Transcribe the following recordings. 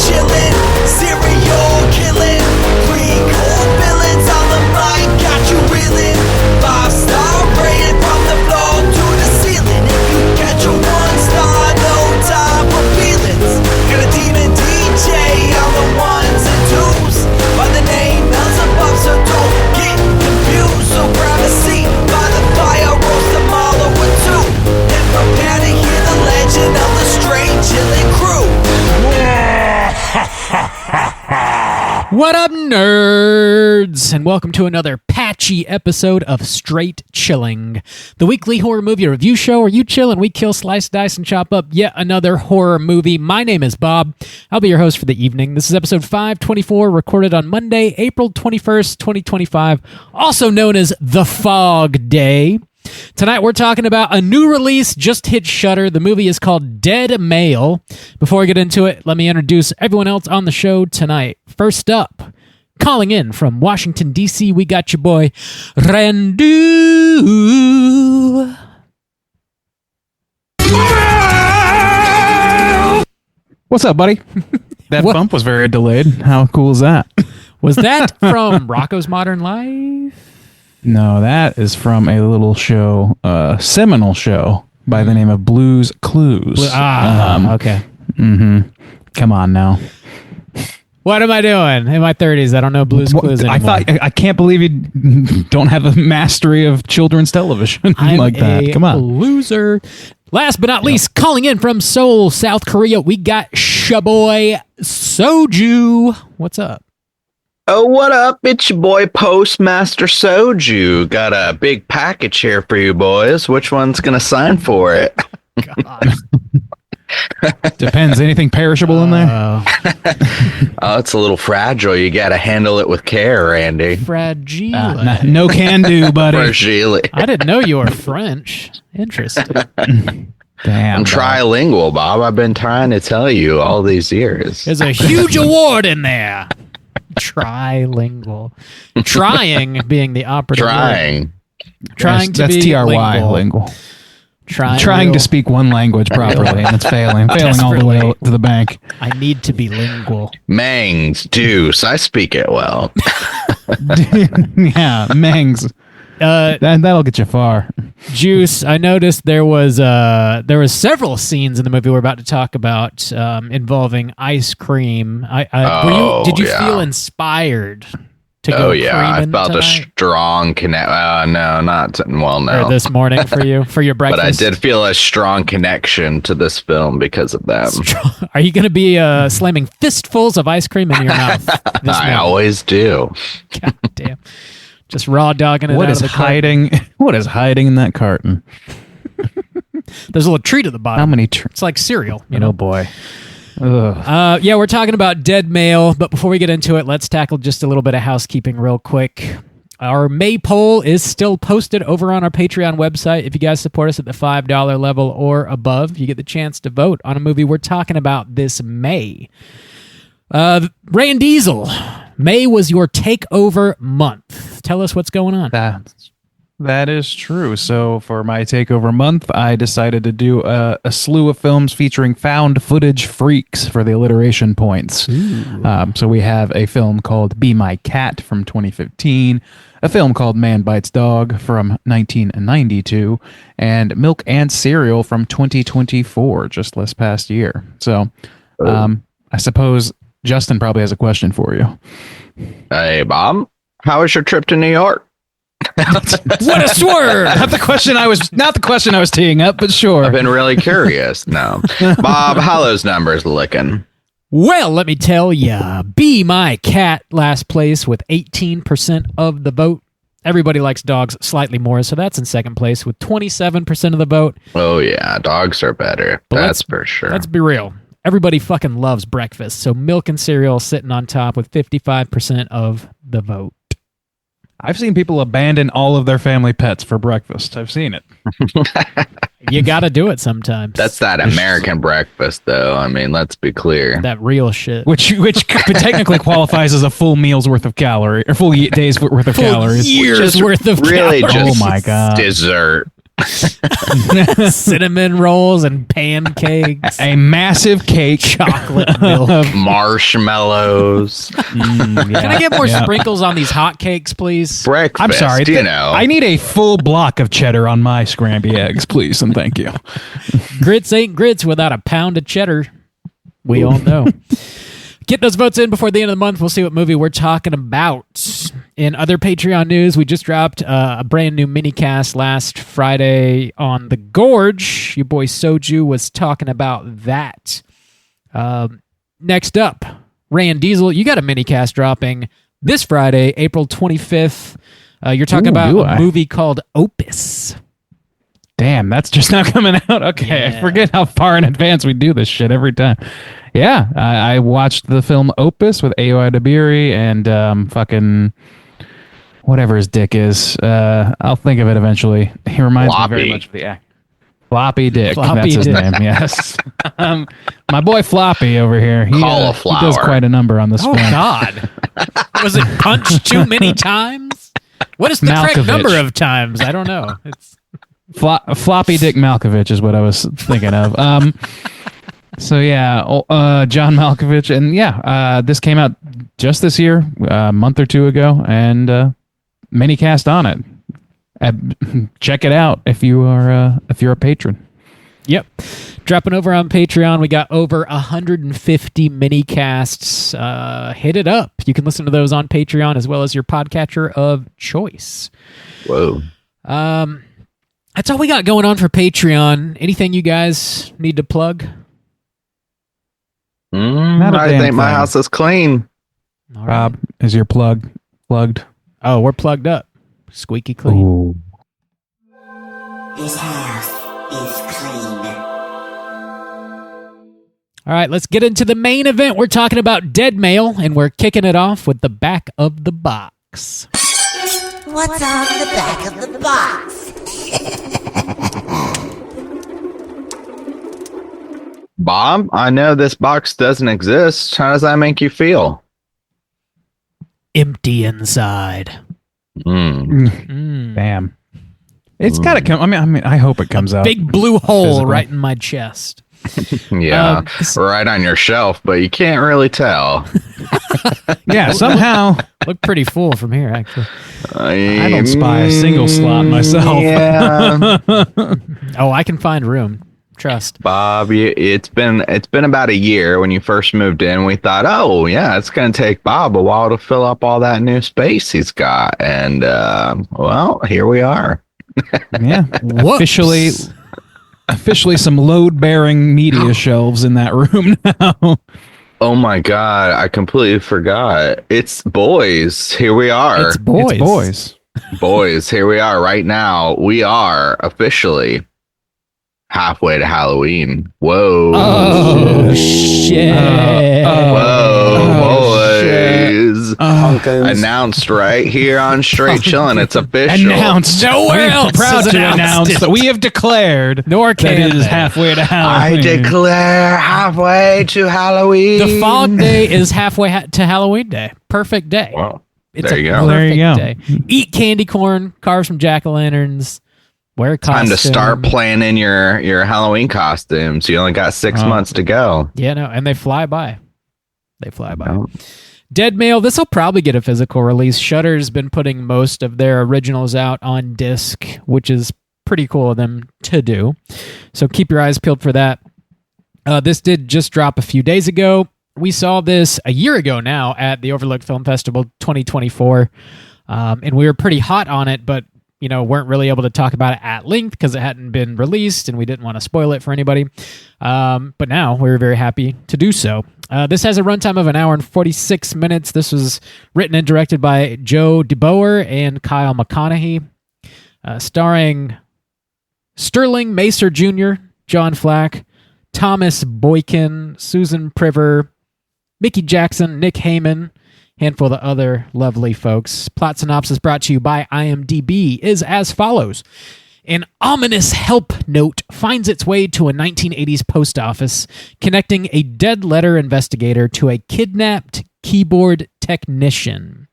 chillin', serial killing, pre-cold villains on the mic, got you reeling. 5-star rated from the floor to the ceiling. If you catch a 1-star, no time for feelings. Got a demon DJ on the ones and twos, by the name Beelzebub, so don't get confused. So grab a seat by the fire, roast them all over two, and prepare to hear the legend of the Straight Chillin' Crew. What up, nerds? And welcome to another patchy episode of Straight Chilling, the weekly horror movie review show where you chill and we kill, slice, dice, and chop up yet another horror movie. My name is Bob. I'll be your host for the evening. This is episode 524, recorded on Monday, April 21st, 2025, also known as The Fog Day. Tonight we're talking about a new release just hit Shudder. The movie is called Dead Male. Before we get into it, let me introduce everyone else on the show tonight. First up, calling in from Washington, D.C., we got your boy, Randu. What's up, buddy? That bump was very delayed. How cool is that? Was that from Rocco's Modern Life? No, that is from a little show, seminal show by the name of Blue's Clues. Okay. Mm-hmm. Come on now. What am I doing? In my 30s, I don't know Blue's Clues anymore. I can't believe you don't have a mastery of children's television like that. Come on. Loser. Last but not least, calling in from Seoul, South Korea, we got Shaboy Soju. What's up? Oh, what up? It's your boy Postmaster Soju. Got a big package here for you boys. Which one's going to sign for it? God. Depends. Anything perishable in there? Oh, it's a little fragile. You got to handle it with care, Randy. Fragile. No can do, buddy. Fragile. I didn't know you were French. Interesting. Damn. I'm trilingual, Bob. I've been trying to tell you all these years. There's a huge award in there. Trilingual. Trying being the operative word. Trying to that's be T-R-Y, lingual. Trying to speak one language properly, and it's failing all the way to the bank. I need to be lingual. Mangs, deuce. I speak it well. Yeah, Mangs. That'll get you far. Juice, I noticed there was several scenes in the movie we're about to talk about involving ice cream. Did you feel inspired to go creaming I felt tonight? a strong connection. No, not well, no. Or this morning for you for your breakfast. But I did feel a strong connection to this film because of them. Are you going to be slamming fistfuls of ice cream in your mouth? I always do. God damn. Just raw dogging it What out is of the hiding? What is hiding in that carton? There's a little treat at the bottom. How many? It's like cereal. Oh boy. Ugh. Yeah, we're talking about Dead Male, but before we get into it, let's tackle just a little bit of housekeeping real quick. Our May poll is still posted over on our Patreon website. If you guys support us at the $5 level or above, you get the chance to vote on a movie we're talking about this May. Ray and Diesel, May was your takeover month. Tell us what's going on. That is true. So for my takeover month, I decided to do a slew of films featuring found footage freaks for the alliteration points. So we have a film called Be My Cat from 2015, a film called Man Bites Dog from 1992, and Milk and Cereal from 2024, just this past year. So I suppose Justin probably has a question for you. Hey, Bob, how was your trip to New York? What a swerve! Not the question I was teeing up, but sure. I've been really curious. No, Bob, how those numbers looking? Well, let me tell ya. Be My Cat, last place with 18% of the vote. Everybody likes dogs slightly more, so that's in second place with 27% of the vote. Oh yeah, dogs are better. But that's for sure. Let's be real. Everybody fucking loves breakfast, so Milk and Cereal sitting on top with 55% of the vote. I've seen people abandon all of their family pets for breakfast. I've seen it. You got to do it sometimes. That's that American breakfast, though. I mean, let's be clear. That real shit. Which technically qualifies as a full meal's worth of calorie, or full day's worth of calories. Years worth of really calories. just oh my God. dessert. Cinnamon rolls and pancakes. A massive cake. Chocolate milk. Marshmallows. Can I get more sprinkles on these hot cakes, please? Breakfast, I'm sorry. you know. I need a full block of cheddar on my scrambled eggs, please, and thank you. Grits ain't grits without a pound of cheddar. We all know. Get those votes in before the end of the month. We'll see what movie we're talking about. In other Patreon news, we just dropped a brand new minicast last Friday on The Gorge. Your boy Soju was talking about that. Next up, Rand Diesel, you got a minicast dropping this Friday, April 25th. You're talking about a movie called Opus. Damn, that's just now coming out. Okay, Yeah. I forget how far in advance we do this shit every time. Yeah, I watched the film Opus with Ayo Adebiri and fucking whatever his dick is. I'll think of it eventually. He reminds me very much of the act. Floppy Dick. That's his name, yes. My boy Floppy over here. He does quite a number on this Oh, film. God. Was it punched too many times? What is the correct Malkovich. number of times? I don't know. It's Floppy Dick Malkovich is what I was thinking of. So yeah, John Malkovich, and yeah, this came out just this year, a month or two ago, and minicast on it. Check it out if you're a patron. Yep. Dropping over on Patreon, we got over 150 minicasts. Hit it up. You can listen to those on Patreon as well as your podcatcher of choice. Whoa. That's all we got going on for Patreon. Anything you guys need to plug? Not a I damn think my thing. house is clean. All right. Rob, is your plug plugged? Oh, we're plugged up. Squeaky clean. Ooh. This house is clean. All right, let's get into the main event. We're talking about Dead Mail, and we're kicking it off with the back of the box. What's on the back of the box? Bob, I know this box doesn't exist. How does that make you feel? Empty inside. Damn. It's got to come. I mean, I hope it comes out. Big blue hole physically. right in my chest. Yeah, right on your shelf, but you can't really tell. Yeah, somehow Look pretty full from here, actually. I don't spy a single slot myself. Yeah, Oh, I can find room. Trust. Bob, it's been about a year when you first moved in. We thought, oh yeah, it's going to take Bob a while to fill up all that new space he's got, and well, here we are. Yeah, Whoops. officially some load-bearing media shelves in that room now. Oh my God, I completely forgot. It's boys. Here we are. It's boys. It's boys. Boys, here we are right now. We are officially halfway to Halloween. Whoa. Oh, shit. Whoa, shit. boys. Announced right here on Straight Chillin'. It's official. Announced. Nowhere We're else proud has to announced announce it. that we have declared Nor that can it is they. halfway to I Halloween. declare halfway to Halloween. The fog day is halfway to Halloween day. Perfect day. Well, It's there a you go. There you perfect day. Eat candy corn, carve some jack-o'-lanterns, wear a costume. Time to start planning your Halloween costumes. You only got 6 months to go. Yeah, no, and they fly by. They fly by. Oh. Dead Mail, this will probably get a physical release. Shudder's been putting most of their originals out on disc, which is pretty cool of them to do. So keep your eyes peeled for that. This did just drop a few days ago. We saw this a year ago now at the Overlook Film Festival 2024, and we were pretty hot on it, but weren't really able to talk about it at length because it hadn't been released, and we didn't want to spoil it for anybody. But now we're very happy to do so. This has a runtime of 1 hour and 46 minutes. This was written and directed by Joe DeBoer and Kyle McConaughey, starring Sterling Macer Jr., John Flack, Thomas Boykin, Susan Priver, Mickey Jackson, Nick Heyman, handful of other lovely folks. Plot synopsis brought to you by IMDb is as follows. An ominous help note finds its way to a 1980s post office, connecting a dead letter investigator to a kidnapped keyboard technician.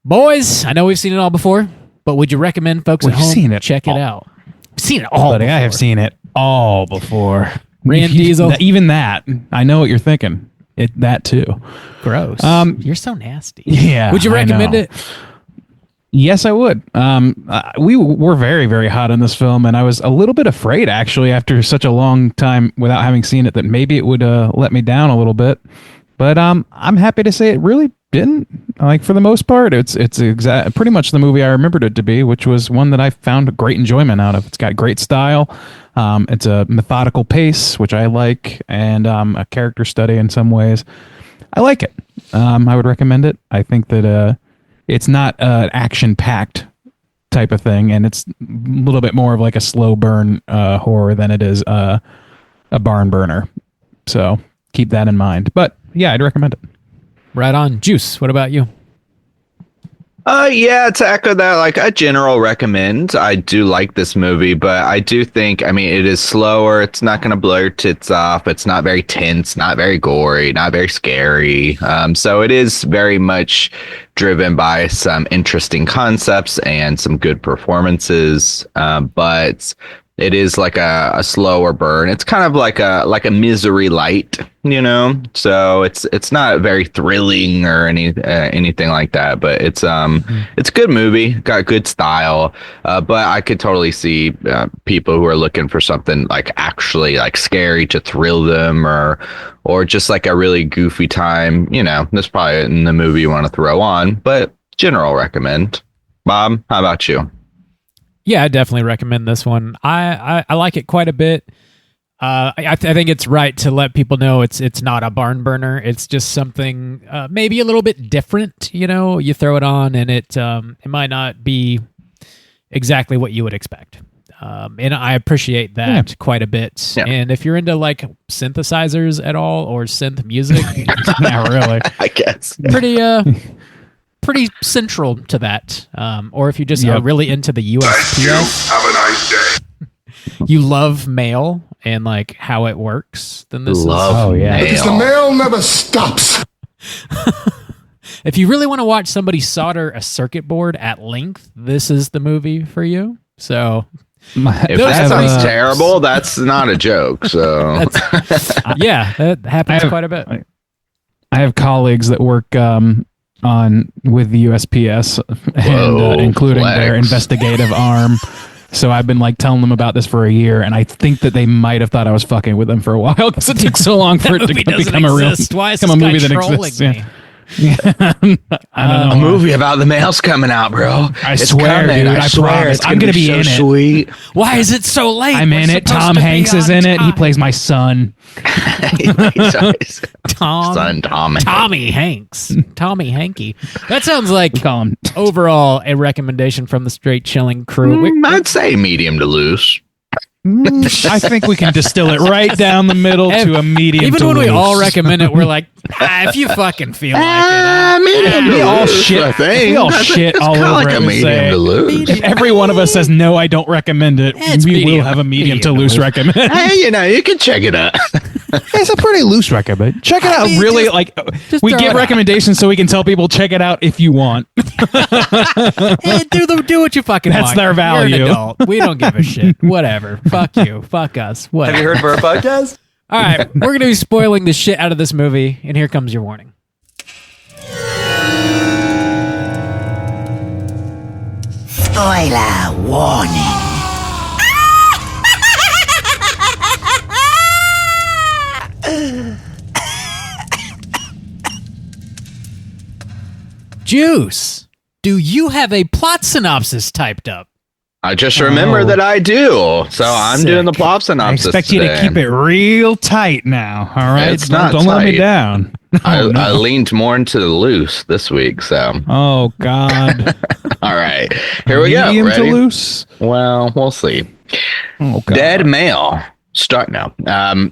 Boys, I know we've seen it all before, But would you recommend folks We've at home seen it check it all. out? I've seen it all. Buddy, I have before. seen it all before. Rand Diesel. Even that. I know what you're thinking. That too. Gross. You're so nasty. Yeah. Would you I recommend know. it? Yes, I would. We were very, very hot on this film, and I was a little bit afraid, actually, after such a long time without having seen it, that maybe it would let me down a little bit. But I'm happy to say it really didn't. Like, for the most part, it's pretty much the movie I remembered it to be, which was one that I found great enjoyment out of. It's got great style. It's a methodical pace, which I like, and a character study in some ways. I like it. I would recommend it. I think that it's not an action-packed type of thing, and it's a little bit more of like a slow burn horror than it is a barn burner. So keep that in mind. But yeah, I'd recommend it. Right on. Juice, what about you? Yeah, to echo that, like a general recommend. I do like this movie, but I do think, I mean, it is slower. It's not going to blow your tits off. It's not very tense, not very gory, not very scary. So it is very much driven by some interesting concepts and some good performances. But it is like a slower burn. It's kind of like a Misery light, you know. So it's not very thrilling or anything like that. But it's a good movie, got good style. But I could totally see people who are looking for something like actually like scary to thrill them, or just like a really goofy time. You know, that's probably in the movie you want to throw on. But general recommend. Bob, how about you? Yeah, I definitely recommend this one. I like it quite a bit. I think it's right to let people know it's not a barn burner. It's just something maybe a little bit different. You know, you throw it on and it might not be exactly what you would expect. And I appreciate that quite a bit. Yeah. And if you're into like synthesizers at all or synth music, Not really. I guess. pretty central to that. Or if you just are really into the USPS, Have a nice day. you love mail and like how it works, then this Love Oh, yeah. Because the mail never stops. if you really want to watch somebody solder a circuit board at length, this is the movie for you. So If Those that are sounds pretty- terrible, that's not a joke. So yeah, that happens I have- quite a bit. I have colleagues that work with the USPS, and Whoa, including their flex. investigative arm. So I've been like telling them about this for a year, and I think that they might have thought I was fucking with them for a while because it took so long for it to Movie doesn't become a real, exist. Why is become this a movie guy that trolling exists. me? I don't a know. movie about the mail's coming out, bro. I It's swear, coming. dude. I I swear, promise. it's I'm gonna be so in it. sweet. Why is it so late? I'm We're in it. supposed Tom to be Hanks is on in it. He time. plays my son. Tom. Tommy. Tommy Hanks. Tommy Hanky. That sounds like We call him. overall a recommendation from the Straight Chilling crew. I'd say medium to loose. I think we can distill it right down the middle to a medium. Even to when we loose. all recommend it, we're like, if you fucking feel like it. Medium we to all loose, shit. I think. We all I think shit it's all kinda over like it a and medium say- to lose. If every one of us says no, I don't recommend it. It's we medium- will have a medium to medium to loose loose. recommend. Hey, you know, you can check it out. It's a pretty loose recommend. Check it out. mean, Really, just- like just we throw give it out. recommendations so we can tell people check it out if you want. Hey, do what you fucking That's want. their You're value. an adult. We don't give a shit. Whatever. Fuck you. Fuck us. Whatever. Have you heard of our podcast? All right, we're going to be spoiling the shit out of this movie, and here comes your warning. Spoiler warning. Juice, do you have a plot synopsis typed up? I just remember Oh. that I do. So I'm Sick. doing the plot I synopsis. expect you to today. keep it real tight now. All right, It's not don't let me tight. down. I Oh, no. leaned more into the loose this week. So, Oh God. all right. Here we go. Medium to Ready? loose. Well, we'll see. Oh God. Dead male. Start now.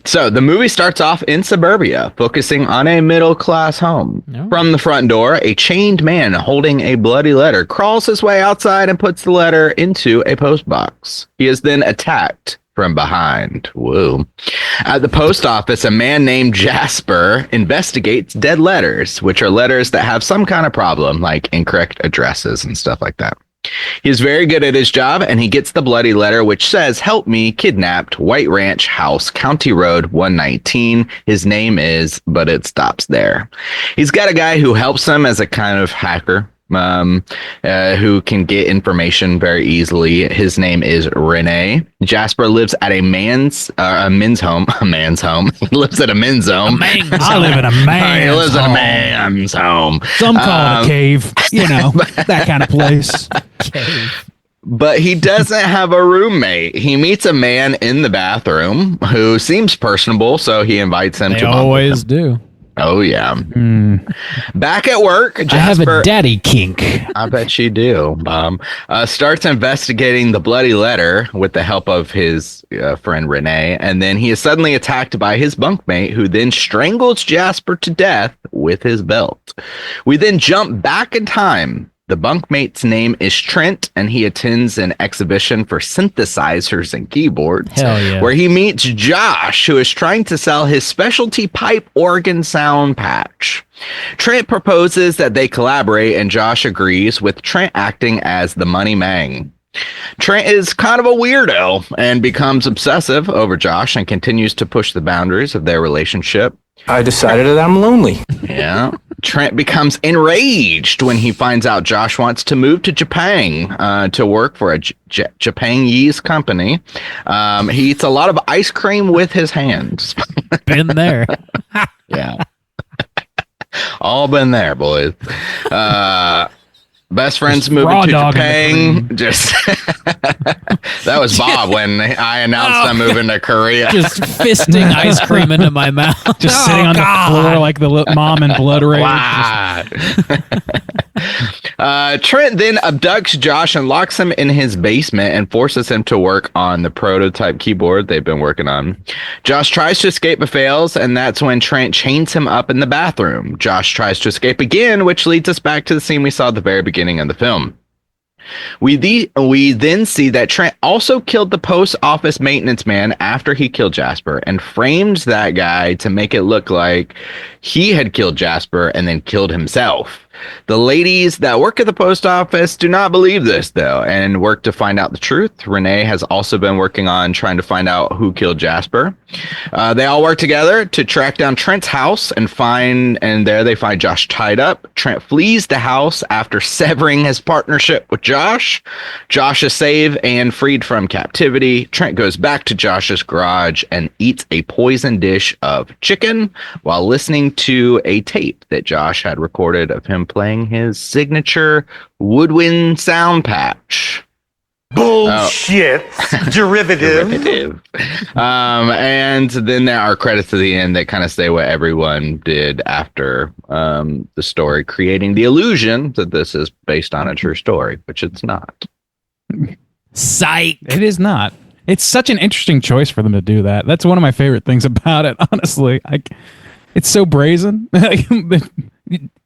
So the movie starts off in suburbia, focusing on a middle-class home. Oh. From the front door, a chained man holding a bloody letter crawls his way outside and puts the letter into a post box. He is then attacked from behind. Whoa. At the post office, a man named Jasper investigates dead letters, which are letters that have some kind of problem, like incorrect addresses and stuff like that. He's very good at his job, and he gets the bloody letter which says, "Help me, kidnapped, White Ranch House, County Road 119. His name is," but it stops there. He's got a guy who helps him as a kind of hacker, who can get information very easily. His name is Renee. Jasper lives at a men's home. A man's home. He lives at a men's home. I live in a man's He lives home. in a man's home. Some call it a cave, that kind of place. But he doesn't have a roommate. He meets a man in the bathroom who seems personable, so he invites him They to bunk with always him. do. Oh, yeah. Back at work, Jasper... I have a daddy kink. I bet you do, Bob. Starts investigating the bloody letter with the help of his friend Renee, and then he is suddenly attacked by his bunkmate, who then strangles Jasper to death with his belt. We then jump back in time. The bunkmate's name is Trent, and he attends an exhibition for synthesizers and keyboards. Hell yeah. Where he meets Josh, who is trying to sell his specialty pipe organ sound patch. Trent proposes that they collaborate, and Josh agrees, with Trent acting as the money mang. Trent is kind of a weirdo and becomes obsessive over Josh and continues to push the boundaries of their relationship. I decided that I'm lonely. Yeah. Trent becomes enraged when he finds out Josh wants to move to Japan to work for a Japanese company. He eats a lot of ice cream with his hands. Been there. Yeah. All been there, boys. Best friends moving to Japan. Just that was Bob when I announced I'm moving to Korea. Just fisting ice cream into my mouth. Just sitting on the floor like the mom in Blood Rage. Wow. Trent then abducts Josh and locks him in his basement and forces him to work on the prototype keyboard they've been working on. Josh tries to escape but fails, and that's when Trent chains him up in the bathroom. Josh tries to escape again, which leads us back to the scene we saw at the very beginning of the film. We then see that Trent also killed the post office maintenance man after he killed Jasper, and framed that guy to make it look like he had killed Jasper and then killed himself. The ladies that work at the post office do not believe this, though, and work to find out the truth. Renee has also been working on trying to find out who killed Jasper. They all work together to track down Trent's house and there they find Josh tied up. Trent flees the house after severing his partnership with Josh. Josh is saved and freed from captivity. Trent goes back to Josh's garage and eats a poisoned dish of chicken while listening to a tape that Josh had recorded of him playing his signature woodwind sound patch. Bullshit. Derivative. And then there are credits at the end that kind of say what everyone did after the story, creating the illusion that this is based on a true story, which it's not. Psych. It is not. It's such an interesting choice for them to do that. That's one of my favorite things about it, honestly. It's so brazen.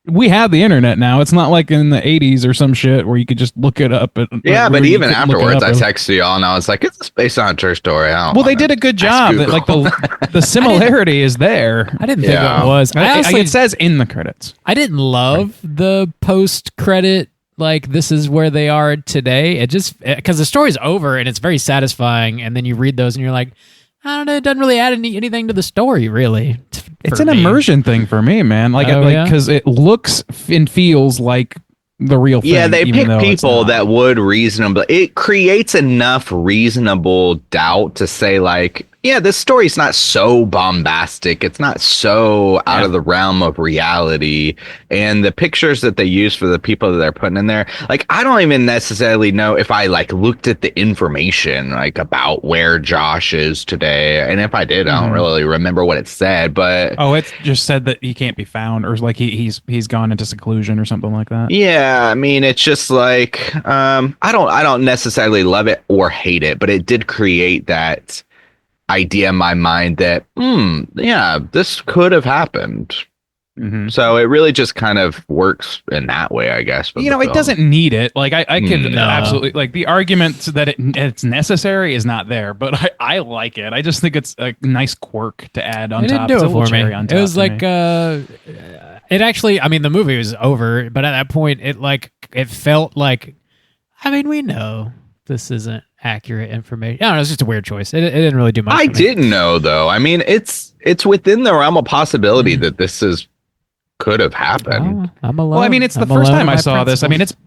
We have the internet now. It's not like in the 80s or some shit where you could just look it up. Yeah, but even afterwards, I texted y'all and I was like, "Is this based on a true story?" Well, they did a good job. Like the similarity is there. I didn't think it was. It says in the credits. I didn't love the post-credit, like, this is where they are today. It just, because the story's over and it's very satisfying, and then you read those and you're like, I don't know, it doesn't really add anything to the story, really. It's an immersion thing for me, man. Because it looks and feels like the real thing. Yeah, they pick people that would reasonably. It creates enough reasonable doubt to say, like, yeah, this story's not so bombastic. It's not so out of the realm of reality. And the pictures that they use for the people that they're putting in there, like, I don't even necessarily know if I like looked at the information like about where Josh is today. And if I did, I don't really remember what it said. But it just said that he can't be found, or like he's gone into seclusion or something like that. Yeah, I mean, it's just like I don't necessarily love it or hate it, but it did create that idea in my mind that this could have happened. So it really just kind of works in that way, I guess. It doesn't need it. Like I could absolutely, like, the argument that it's necessary is not there, but I like it. I just think it's a nice quirk to add on top. It didn't do it for me. It was like it actually, I mean, the movie was over, but at that point it felt like I mean, we know this isn't accurate information. I don't know. It's just a weird choice. It didn't really do much. I for me. didn't know though. I mean, it's within the realm of possibility that this could have happened. Oh, I'm alone. Well, I mean, it's the I'm first alone time in I my saw this. I mean, principles.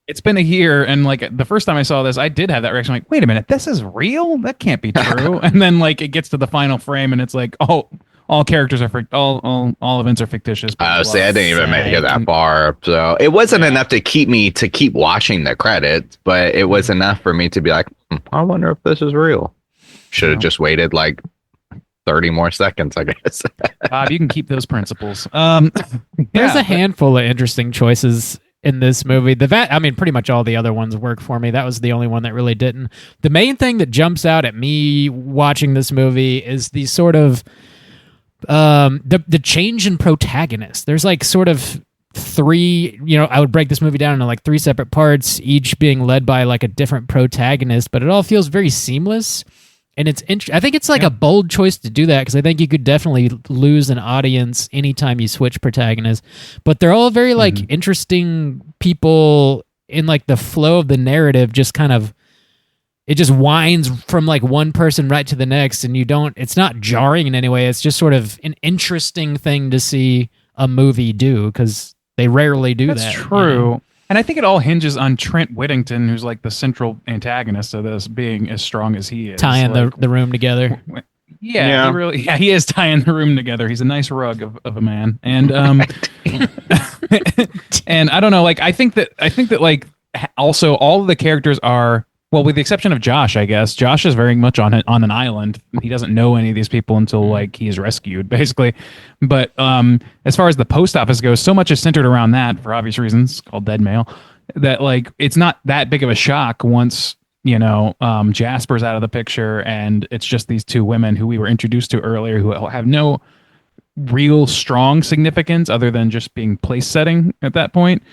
it's been a year, and like the first time I saw this, I did have that reaction. Like, wait a minute, this is real? That can't be true. And then like it gets to the final frame, and it's like, oh, all characters are all events are fictitious. Oh, see, I didn't even make it that And- far. So it wasn't enough to keep watching the credits, but it was enough for me to be like, I wonder if this is real. Should have just waited like 30 more seconds, I guess. Bob, you can keep those principles. There's a handful of interesting choices in this movie. I mean, pretty much all the other ones work for me. That was the only one that really didn't. The main thing that jumps out at me watching this movie is the sort of the change in protagonist. There's like sort of three, I would break this movie down into like three separate parts, each being led by like a different protagonist, but it all feels very seamless. And it's I think it's like a bold choice to do that, because I think you could definitely lose an audience anytime you switch protagonists. But they're all very like interesting people in like the flow of the narrative. Just kind of, it just winds from like one person right to the next, and it's not jarring in any way. It's just sort of an interesting thing to see a movie do, because they rarely do that. That's true. And I think it all hinges on Trent Whittington, who's like the central antagonist of this, being as strong as he is. Tying like, the room together. Yeah. He is tying the room together. He's a nice rug of a man. And and I don't know, like I think that like also all of the characters are, well, with the exception of Josh, I guess. Josh is very much on an island. He doesn't know any of these people until like he is rescued, basically. But as far as the post office goes, so much is centered around that for obvious reasons, called dead mail, that like it's not that big of a shock once Jasper's out of the picture, and it's just these two women who we were introduced to earlier, who have no real strong significance other than just being place setting at that point.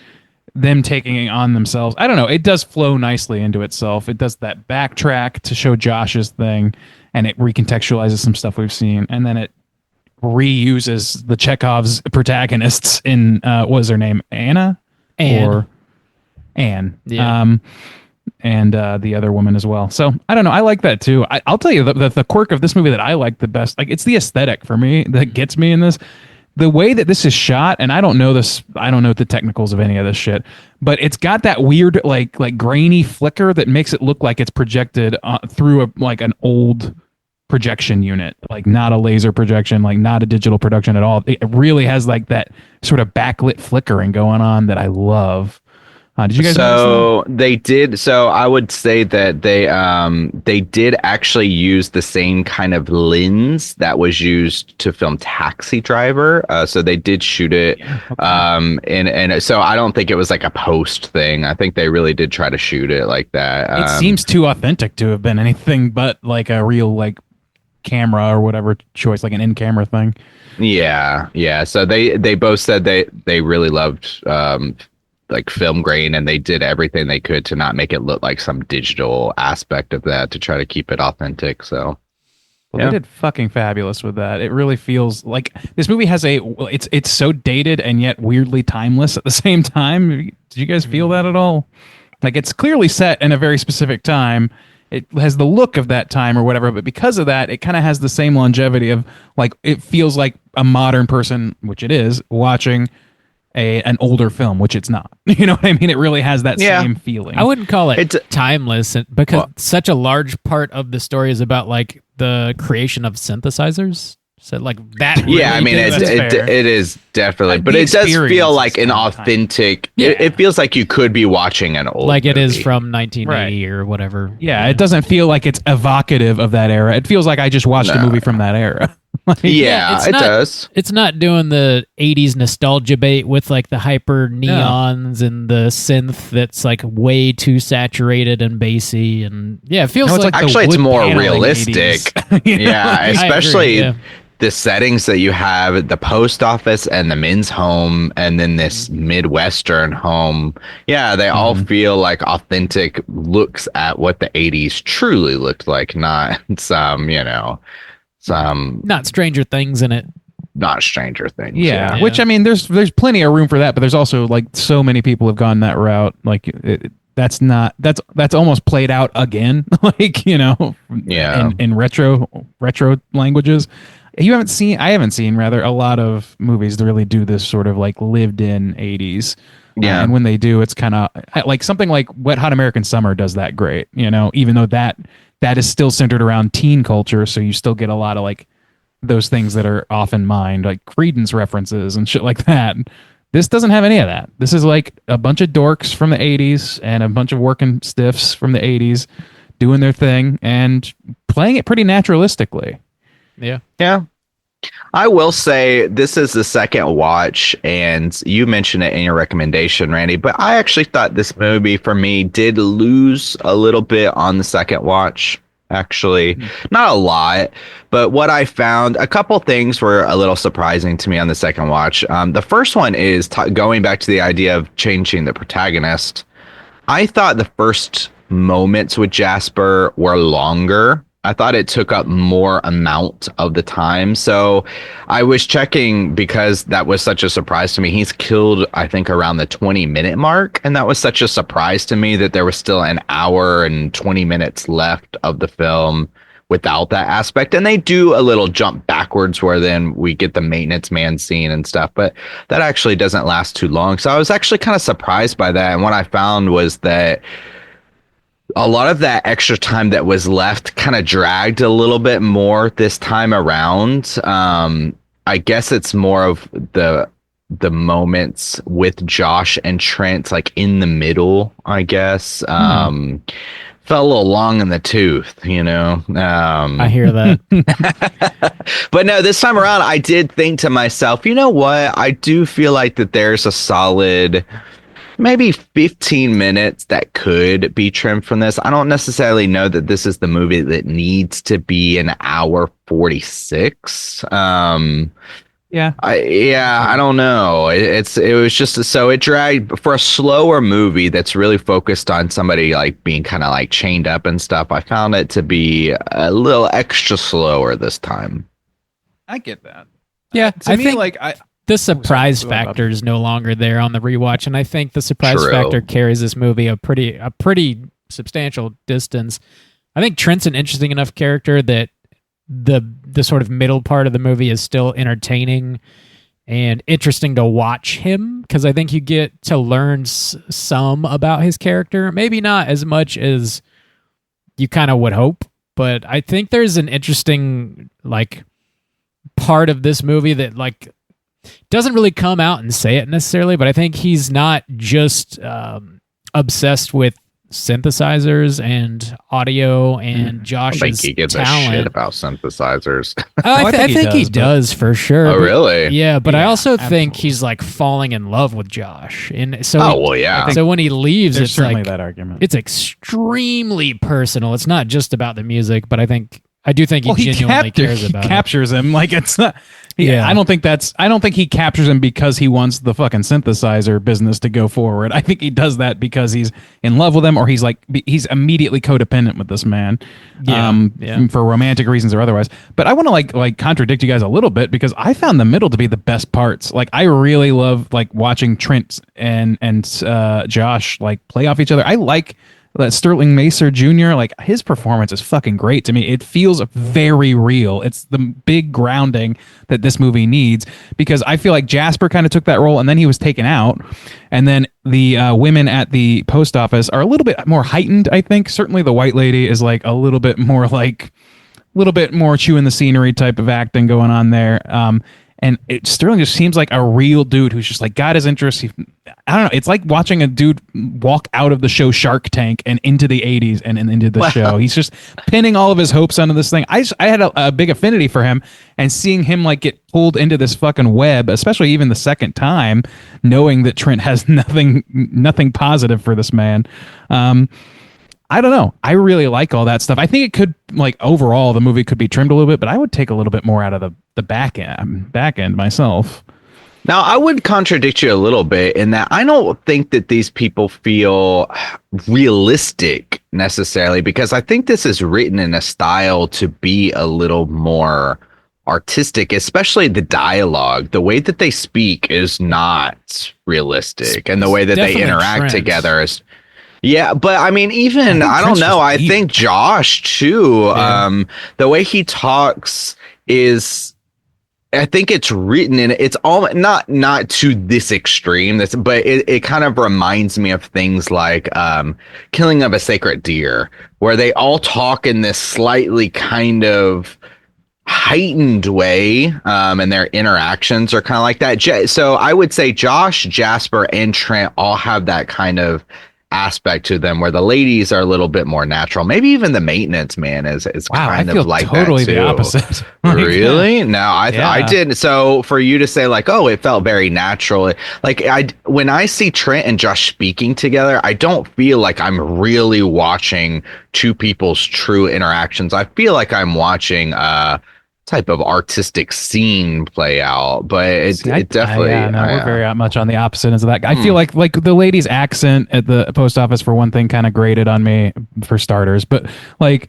Them taking it on themselves. I don't know. It does flow nicely into itself. It does that backtrack to show Josh's thing, and it recontextualizes some stuff we've seen, and then it reuses the Chekhov's protagonists in what was her name? Anne. Yeah. And the other woman as well. So I don't know. I like that too. I'll tell you the quirk of this movie that I like the best. Like, it's the aesthetic for me that gets me in this. The way that this is shot, and I don't know the technicals of any of this shit, but it's got that weird like grainy flicker that makes it look like it's projected through an old projection unit, like not a laser projection, like not a digital production at all. It really has like that sort of backlit flickering going on that I love. Did you guys notice that? They did. So I would say that they did actually use the same kind of lens that was used to film Taxi Driver. So they did shoot it. Yeah, okay. And so I don't think it was like a post thing. I think they really did try to shoot it like that. It seems too authentic to have been anything but like a real like camera or whatever choice, like an in-camera thing. Yeah. So they both said they really loved like film grain, and they did everything they could to not make it look like some digital aspect of that, to try to keep it authentic. So they did fucking fabulous with that. It really feels like this movie has it's so dated and yet weirdly timeless at the same time. Did you guys feel that at all? Like, it's clearly set in a very specific time. It has the look of that time or whatever, but because of that, it kind of has the same longevity of like, it feels like a modern person, which it is, watching an older film, which it's not. You know what I mean? It really has that same feeling. I wouldn't call it timeless, because such a large part of the story is about like the creation of synthesizers. So like that. Really I mean, it is definitely, but it does feel like an authentic. It feels like you could be watching an old, like it movie. is from 1980 or whatever. Yeah, it doesn't feel like it's evocative of that era. It feels like I just watched a movie from that era. It does. It's not doing the 80s nostalgia bait with like the hyper neons and the synth that's like way too saturated and bassy, and it feels like actually it's more realistic. Especially agree, the settings that you have, the post office and the men's home, and then this Midwestern home. Yeah, they all feel like authentic looks at what the 80s truly looked like, not some, not Stranger Things in it. Not Stranger Things. Which, I mean, there's plenty of room for that, but there's also like so many people have gone that route. Like that's almost played out again, like, Yeah. in retro languages. I haven't seen rather a lot of movies that really do this sort of like lived in 80s. Yeah. And when they do, it's kind of like something like Wet Hot American Summer does that great, even though that is still centered around teen culture. So you still get a lot of like those things that are off in mind, like Creedence references and shit like that. This doesn't have any of that. This is like a bunch of dorks from the 80s and a bunch of working stiffs from the 80s doing their thing and playing it pretty naturalistically. Yeah. Yeah. I will say this is the second watch, and you mentioned it in your recommendation, Randy, but I actually thought this movie for me did lose a little bit on the second watch. Actually, not a lot, but what I found, a couple things were a little surprising to me on the second watch. The first one is going back to the idea of changing the protagonist. I thought the first moments with Jasper were longer. I thought it took up more amount of the time. So I was checking because that was such a surprise to me. He's killed, I think, around the 20-minute mark. And that was such a surprise to me that there was still an hour and 20 minutes left of the film without that aspect. And they do a little jump backwards where then we get the maintenance man scene and stuff. But that actually doesn't last too long. So I was actually kind of surprised by that. And what I found was that a lot of that extra time that was left kind of dragged a little bit more this time around. I guess it's more of the moments with Josh and Trent, like in the middle, I guess. Felt a little long in the tooth, I hear that. But no, this time around, I did think to myself, you know what? I do feel like that there's a solid maybe 15 minutes that could be trimmed from this. I don't necessarily know that this is the movie that needs to be an hour 46. I don't know. It was just so it dragged for a slower movie that's really focused on somebody like being kind of like chained up and stuff. I found it to be a little extra slower this time. I get that. Yeah, I think the surprise factor is no longer there on the rewatch, and I think the surprise True. factor carries this movie a pretty substantial distance. I think Trent's an interesting enough character that the sort of middle part of the movie is still entertaining and interesting to watch him, because I think you get to learn some about his character, maybe not as much as you kind of would hope, but I think there's an interesting like part of this movie that like doesn't really come out and say it necessarily, but I think he's not just obsessed with synthesizers and audio and Josh's I think he gives talent. a shit about synthesizers. I think he does for sure. Oh, really? Yeah, but I also think absolutely. he's like falling in love with Josh, and so yeah. So when he leaves, There's it's certainly like that argument. it's extremely personal. It's not just about the music, but I do think he genuinely cares about it. captures him. Like it's not. Yeah. I don't think he captures him because he wants the fucking synthesizer business to go forward. I think he does that because he's in love with him, or he's he's immediately codependent with this man, for romantic reasons or otherwise. But I want to like contradict you guys a little bit, because I found the middle to be the best parts. Like I really love like watching Trent and Josh like play off each other. I like that Sterling Macer Jr., like his performance is fucking great to me. It feels very real. It's the big grounding that this movie needs, because I feel like Jasper kind of took that role and then he was taken out. And then the women at the post office are a little bit more heightened, I think. Certainly the white lady is like a little bit more chewing the scenery type of acting going on there. And Sterling just seems like a real dude who's just like got his interests. I don't know. It's like watching a dude walk out of the show Shark Tank and into the 80s and into the show. He's just pinning all of his hopes onto this thing. I had a big affinity for him, and seeing him like get pulled into this fucking web, especially even the second time, knowing that Trent has nothing positive for this man. I don't know. I really like all that stuff. I think it could, like, overall, the movie could be trimmed a little bit, but I would take a little bit more out of the back end myself. Now, I would contradict you a little bit in that I don't think that these people feel realistic necessarily, because I think this is written in a style to be a little more artistic, especially the dialogue. The way that they speak is not realistic, and the way that they interact together is Yeah, but I mean, even I don't Trent's know. just I evil. think Josh too. Yeah. The way he talks is, I think it's written in. It's all not to this extreme. But it kind of reminds me of things like Killing of a Sacred Deer, where they all talk in this slightly kind of heightened way, and their interactions are kind of like that. So I would say Josh, Jasper, and Trent all have that kind of aspect to them, where the ladies are a little bit more natural. Maybe even the maintenance man is Wow, kind I feel of like totally that too. the opposite. Like, Really? No, I Yeah. did. So for you to say like, oh, it felt very natural. Like when I see Trent and Josh speaking together, I don't feel like I'm really watching two people's true interactions. I feel like I'm watching type of artistic scene play out, but it definitely we're very much on the opposite ends of that. I feel like the lady's accent at the post office for one thing kind of grated on me for starters, but like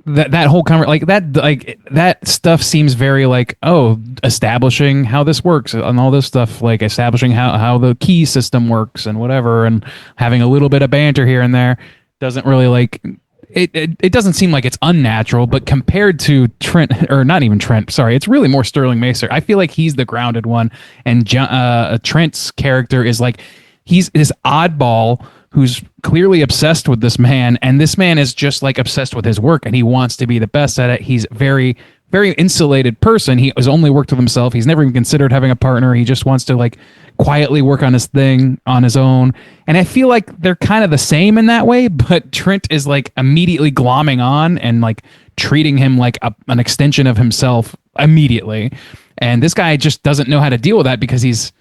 that whole that stuff seems very like, oh, establishing how this works and all this stuff, like establishing how the key system works and whatever, and having a little bit of banter here and there doesn't really like it doesn't seem like it's unnatural, but compared to Trent, or not even Trent, sorry, it's really more Sterling Macer. I feel like he's the grounded one, and Trent's character is like, he's this oddball who's clearly obsessed with this man, and this man is just like obsessed with his work, and he wants to be the best at it. He's very insulated person. He has only worked with himself. He's never even considered having a partner. He just wants to like quietly work on his thing on his own. And I feel like they're kind of the same in that way, but Trent is like immediately glomming on and like treating him like an extension of himself immediately. And this guy just doesn't know how to deal with that because he's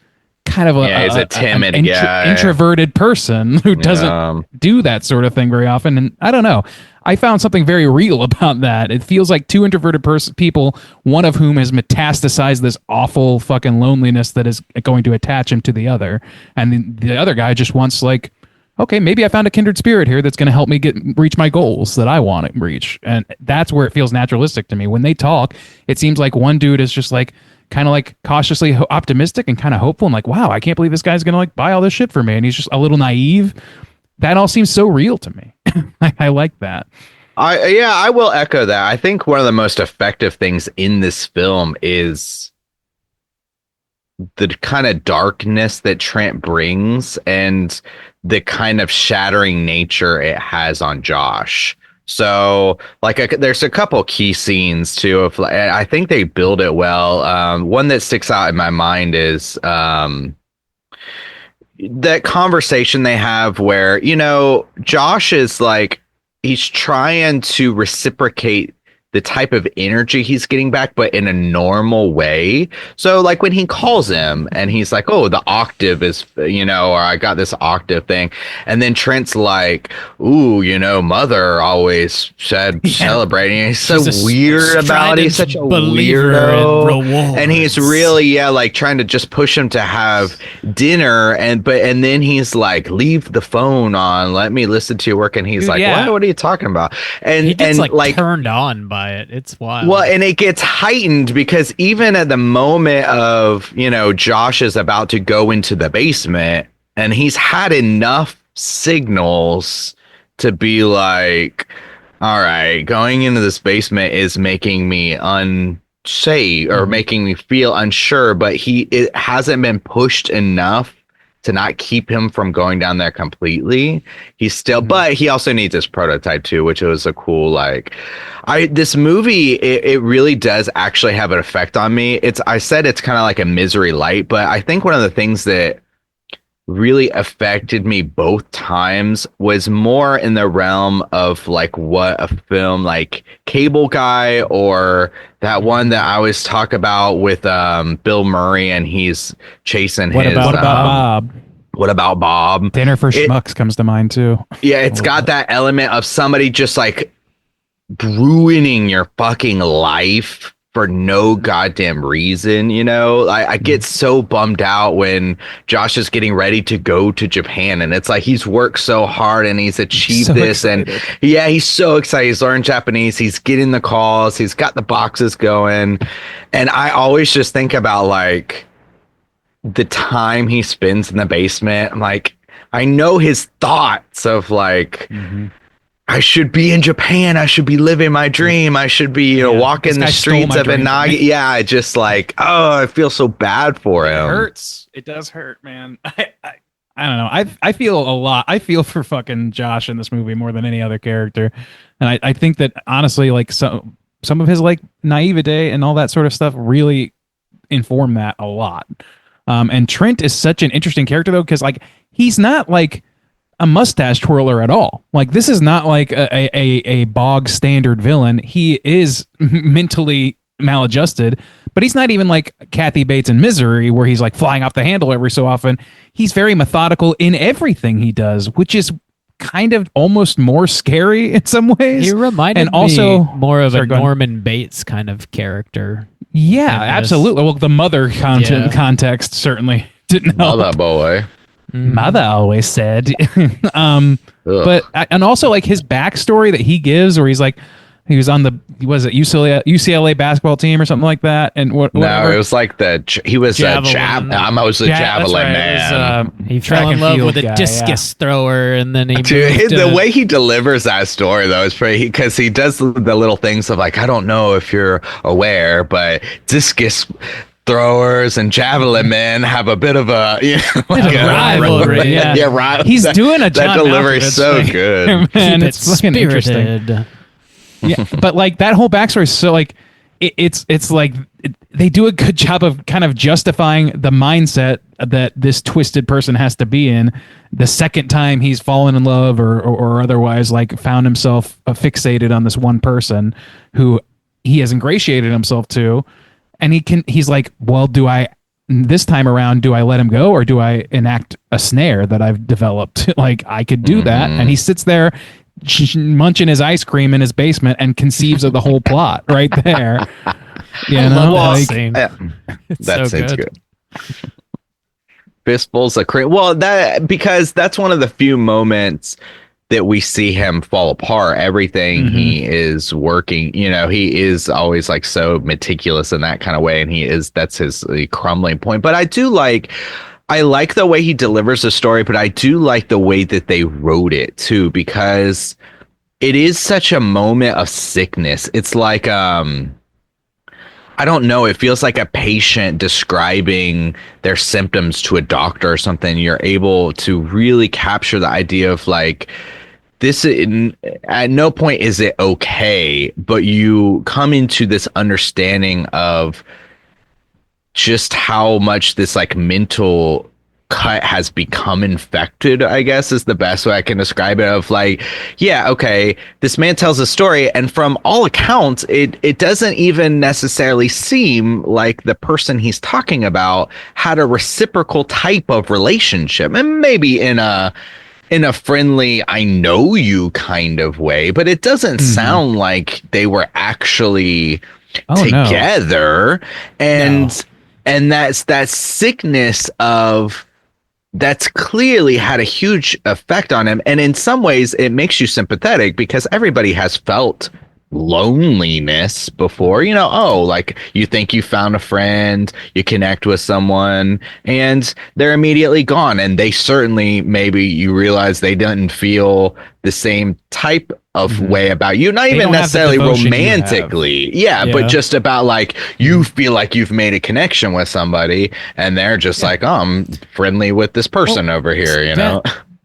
kind of he's a timid guy, introverted person who doesn't do that sort of thing very often. And I don't know. I found something very real about that. It feels like two introverted people, one of whom has metastasized this awful fucking loneliness that is going to attach him to the other. And the other guy just wants like, okay, maybe I found a kindred spirit here that's going to help me reach my goals that I want to reach. And that's where it feels naturalistic to me. When they talk, it seems like one dude is just like, kind of like cautiously optimistic and kind of hopeful. I'm like, wow, I can't believe this guy's going to like buy all this shit for me. And he's just a little naive. That all seems so real to me. I like that. I will echo that. I think one of the most effective things in this film is the kind of darkness that Trent brings and the kind of shattering nature it has on Josh. So like there's a couple key scenes too of, I think they build it well. One that sticks out in my mind is that conversation they have where, you know, Josh is like, he's trying to reciprocate the type of energy he's getting back, but in a normal way. So like when he calls him and he's like, oh, the octave is, you know, or I got this octave thing. And then Trent's like, ooh, you know, mother always said celebrating. He's so weird about it. He's such a weirdo. And he's really, like trying to just push him to have dinner. And then he's like, leave the phone on. Let me listen to your work. And he's like, what are you talking about? And he gets like turned on by it. It's wild. Well, and it gets heightened because even at the moment of, you know, Josh is about to go into the basement and he's had enough signals to be like, all right, going into this basement is making me unsafe or making me feel unsure, but it hasn't been pushed enough to not keep him from going down there completely. He's still, but he also needs his prototype too, which was a cool, like, this movie, it really does actually have an effect on me. I said it's kind of like a Misery light, but I think one of the things that really affected me both times was more in the realm of like what a film like Cable Guy, or that one that I always talk about with Bill Murray and he's chasing What about Bob? What about Bob? Dinner for Schmucks comes to mind too. Yeah, it's got that element of somebody just like ruining your fucking life for no goddamn reason, you know. I get so bummed out when Josh is getting ready to go to Japan, and it's like he's worked so hard and he's achieved this, excited. And yeah, he's so excited. He's learned Japanese, he's getting the calls, he's got the boxes going, and I always just think about like the time he spends in the basement. I'm like, I know his thoughts of like, I should be in Japan. I should be living my dream. I should be, walking the streets of Inagi. Yeah, just like, oh, I feel so bad for him. It hurts. It does hurt, man. I don't know. I feel a lot. I feel for fucking Josh in this movie more than any other character, and I think that honestly, like some of his like naivete and all that sort of stuff really inform that a lot. And Trent is such an interesting character though, because like he's not like a mustache twirler at all. Like this is not like a bog standard villain. He is mentally maladjusted, but he's not even like Kathy Bates in Misery, where he's like flying off the handle every so often. He's very methodical in everything he does, which is kind of almost more scary in some ways. He reminded me more of a Norman Bates kind of character. Yeah, absolutely. Well, the mother context certainly didn't help. Mother boy. Mother always said. But and also like his backstory that he gives, where he's like, he was on the UCLA basketball team or something like that, and whatever. No, it was like he was javelin. I was a javelin man. He fell in love with a discus thrower, and then he. The way he delivers that story though is pretty, because he does the little things of like, I don't know if you're aware, but discus throwers and javelin men have a bit of a rivalry. Yeah, he's doing a John that delivery Malkovich so thing. good. Man, it's fucking interesting. Yeah, but like that whole backstory is so like it's like they do a good job of kind of justifying the mindset that this twisted person has to be in the second time he's fallen in love or otherwise like found himself fixated on this one person who he has ingratiated himself to, and he's like, well, this time around, do I let him go or do I enact a snare that I've developed? Like I could do that, and he sits there munching his ice cream in his basement and conceives of the whole plot right there. I love that scene. That seems good. Fistfuls of cream. Well, because that's one of the few moments that we see him fall apart. Everything he is working, he is always like so meticulous in that kind of way, and that's his crumbling point. But I like the way he delivers the story, but I do like the way that they wrote it too, because it is such a moment of sickness. It's like, I don't know, it feels like a patient describing their symptoms to a doctor or something. You're able to really capture the idea of like, at no point is it okay, but you come into this understanding of just how much this like mental cut has become infected, I guess is the best way I can describe it, of like, yeah, okay, this man tells a story, and from all accounts, it doesn't even necessarily seem like the person he's talking about had a reciprocal type of relationship, and maybe in a friendly, I know you kind of way, but it doesn't sound like they were actually together. No. And that's that sickness that's clearly had a huge effect on him. And in some ways it makes you sympathetic, because everybody has felt loneliness before, like you think you found a friend, you connect with someone and they're immediately gone. And they certainly, maybe you realize they didn't feel the same type of way about you, not even necessarily romantically. Yeah, but just about like, you feel like you've made a connection with somebody and they're just like, oh, I'm friendly with this person over here,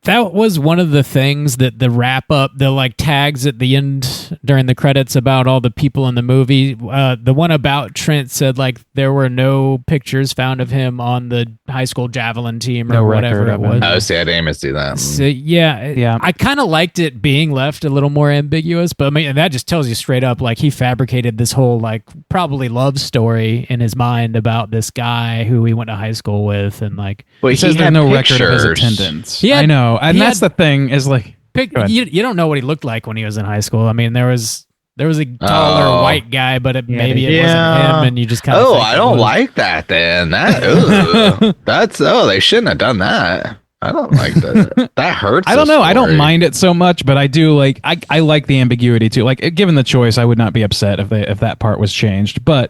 That was one of the things that the wrap up, the like tags at the end during the credits about all the people in the movie. The one about Trent said like there were no pictures found of him on the high school javelin team or whatever it was. Oh, see, I didn't even see that. So, yeah. I kind of liked it being left a little more ambiguous, but I mean, and that just tells you straight up like he fabricated this whole like probably love story in his mind about this guy who he went to high school with, and like he says there's no record of his attendance. I know. And that's the thing is like, you don't know what he looked like when he was in high school. I mean, there was a taller white guy, but maybe it wasn't him, and you just kind of I don't like that then. They shouldn't have done that. I don't like that. That hurts. I don't the know. I don't story. mind it so much, but I do like. I like the ambiguity too. Like, given the choice, I would not be upset if that part was changed. But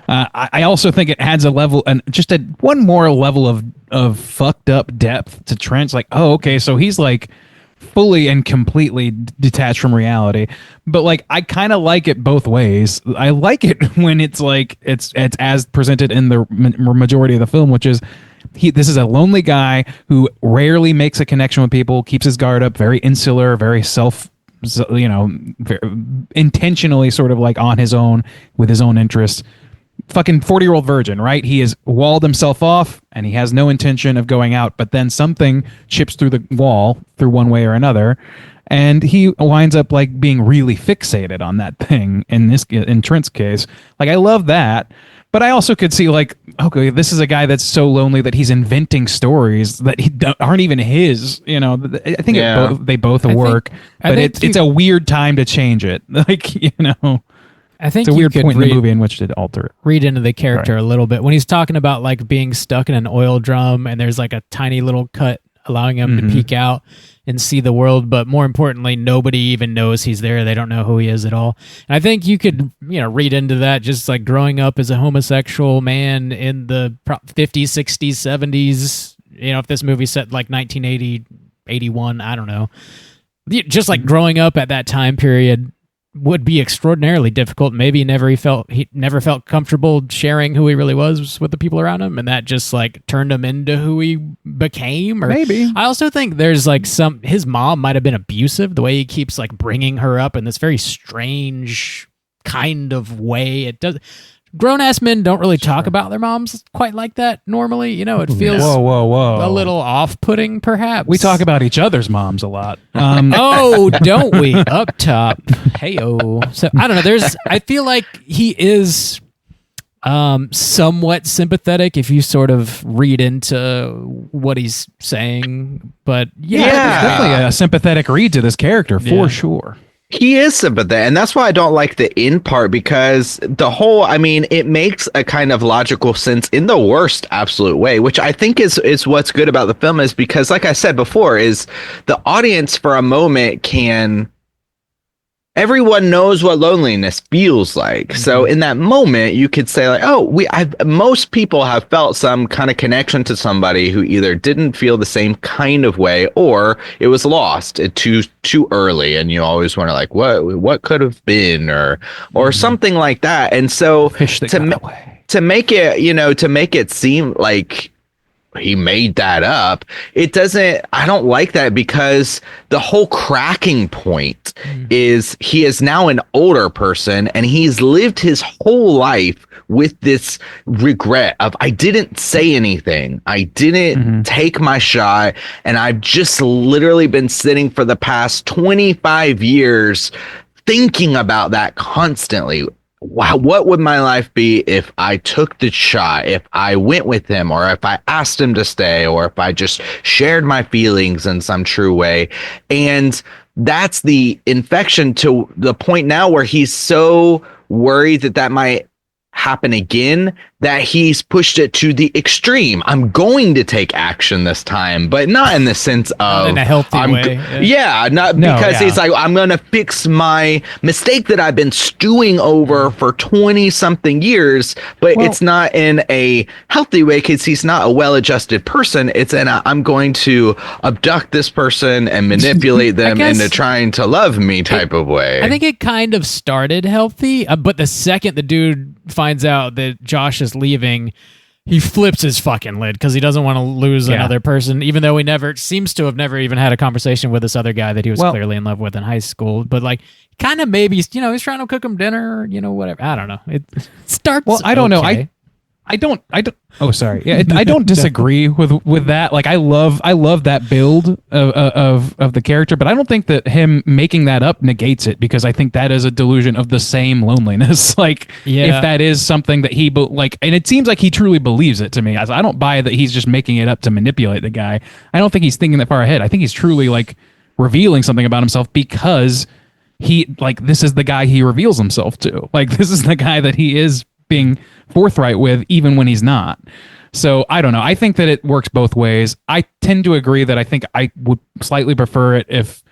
I also think it adds a level and just one more level of fucked up depth to Trent's. Like, oh, okay, so he's like fully and completely detached from reality. But like, I kind of like it both ways. I like it when it's like it's as presented in the majority of the film, which is. This is a lonely guy who rarely makes a connection with people, keeps his guard up, very insular, very very intentionally sort of like on his own with his own interests. Fucking 40-year-old virgin, right? He has walled himself off and he has no intention of going out, but then something chips through the wall through one way or another. And he winds up like being really fixated on that thing in Trent's case. Like, I love that. But I also could see like, okay, this is a guy that's so lonely that he's inventing stories that aren't even his. You know, I think they both work, but it's a weird time to change it. Like, you know, I think it's a weird point in the movie in which to alter it. Read into the character a little bit when he's talking about like being stuck in an oil drum and there's like a tiny little cut allowing him to peek out and see the world, but more importantly, nobody even knows he's there. They don't know who he is at all. And I think you could, read into that just like growing up as a homosexual man in the 50s, 60s, 70s, if this movie set like 1980, 81, I don't know. Just like growing up at that time period would be extraordinarily difficult. Maybe he never felt comfortable sharing who he really was with the people around him, and that just like turned him into who he became. Or maybe I also think there's like his mom might have been abusive. The way he keeps like bringing her up in this very strange kind of way. It does. Grown-ass men don't really talk about their moms quite like that normally. It feels whoa. a little off-putting, perhaps. We talk about each other's moms a lot. Oh, don't we? Up top. Hey-oh. So, I don't know. I feel like he is somewhat sympathetic if you sort of read into what he's saying. But, yeah. There's definitely a sympathetic read to this character, for sure. He is sympathetic, and that's why I don't like the end part, because it makes a kind of logical sense in the worst absolute way, which I think is what's good about the film, is because, like I said before, is the audience for a moment everyone knows what loneliness feels like. Mm-hmm. So in that moment, you could say like, most people have felt some kind of connection to somebody who either didn't feel the same kind of way or it was lost too early. And you always wonder like, what could have been or something like that. And so to make it seem like he made that up, I don't like that, because the whole cracking point is he is now an older person and he's lived his whole life with this regret of, I didn't say anything, I didn't take my shot, and I've just literally been sitting for the past 25 years thinking about that constantly. Wow, what would my life be if I took the shot, if I went with him, or if I asked him to stay, or if I just shared my feelings in some true way? And that's the infection to the point now where he's so worried that might happen again that he's pushed it to the extreme. I'm going to take action this time, but not in the sense of in a healthy way. He's like, I'm going to fix my mistake that I've been stewing over for 20 something years, but it's not in a healthy way because he's not a well-adjusted person. It's in I'm going to abduct this person and manipulate them into trying to love me type of way. I think it kind of started healthy, but the second the dude finds out that Josh is leaving, he flips his fucking lid because he doesn't want to lose another person, even though he seems to have never even had a conversation with this other guy that he was clearly in love with in high school. But like, kind of maybe, he's trying to cook him dinner, whatever. I don't know. It starts. Well, I don't know. I don't. Oh, sorry. Yeah, I don't disagree with that. Like, I love that build of the character, but I don't think that him making that up negates it, because I think that is a delusion of the same loneliness. Like, if that is something that he and it seems like he truly believes it to me. I don't buy that he's just making it up to manipulate the guy. I don't think he's thinking that far ahead. I think he's truly like revealing something about himself, because this is the guy he reveals himself to. Like, this is the guy that he is being forthright with, even when he's not. So I don't know. I think that it works both ways. I tend to agree that I think I would slightly prefer it if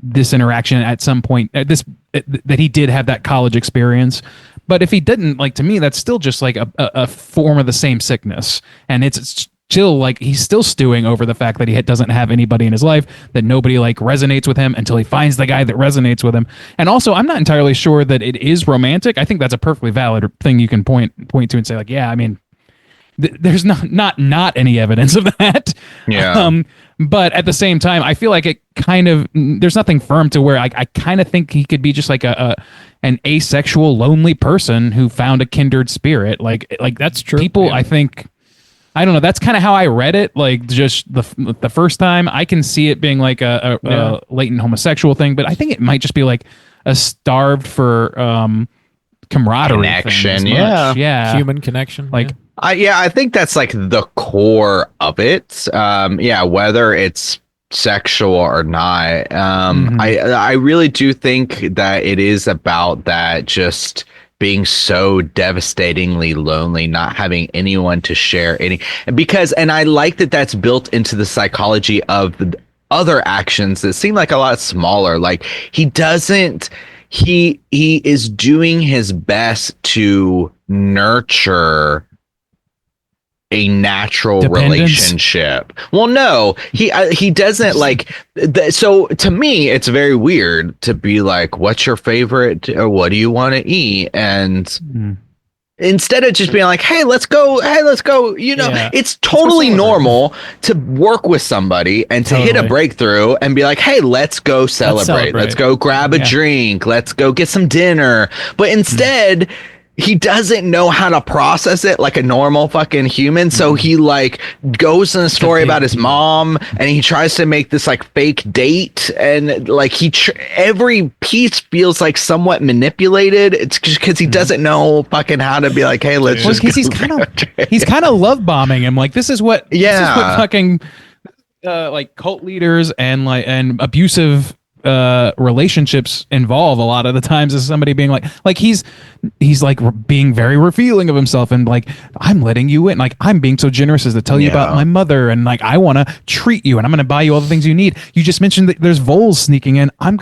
this interaction at some point that he did have that college experience. But if he didn't, like, to me, that's still just like a form of the same sickness. And it's still like he's still stewing over the fact that he doesn't have anybody in his life, that nobody like resonates with him until he finds the guy that resonates with him. And also, I'm not entirely sure that it is romantic. I think that's a perfectly valid thing you can point to and say, like, yeah, I mean, there's not any evidence of that. Yeah. But at the same time, I feel like it kind of, there's nothing firm to where I kind of think he could be just like an asexual, lonely person who found a kindred spirit. Like That's true. People, yeah. I think, I don't know. That's kind of how I read it. Like, just the first time, I can see it being like a latent homosexual thing, but I think it might just be like a starved for camaraderie Connection, thing as much. Yeah. Human connection. Like, I think that's like the core of it. Whether it's sexual or not. I really do think that it is about that, just being so devastatingly lonely, not having anyone to share and I like that that's built into the psychology of the other actions that seem like a lot smaller. Like he is doing his best to nurture a natural relationship. Well, no, he doesn't like. So to me, it's very weird to be like, "What's your favorite? Or what do you want to eat?" And instead of just being like, "Hey, let's go," you know, it's totally normal to work with somebody and to hit a breakthrough and be like, "Hey, let's go celebrate. Let's go grab a drink. Let's go get some dinner." But instead, he doesn't know how to process it like a normal fucking human. So he like goes in a story about his mom and he tries to make this like fake date. And like every piece feels like somewhat manipulated. It's just because he doesn't know fucking how to be like, hey, let's just he's kind of love bombing him. Like, this is what fucking like cult leaders and abusive relationships involve a lot of the times, is somebody being like he's like being very revealing of himself and like, I'm letting you in, like I'm being so generous as to tell you about my mother, and like I want to treat you and I'm going to buy you all the things you need. You just mentioned that there's voles sneaking in. I'm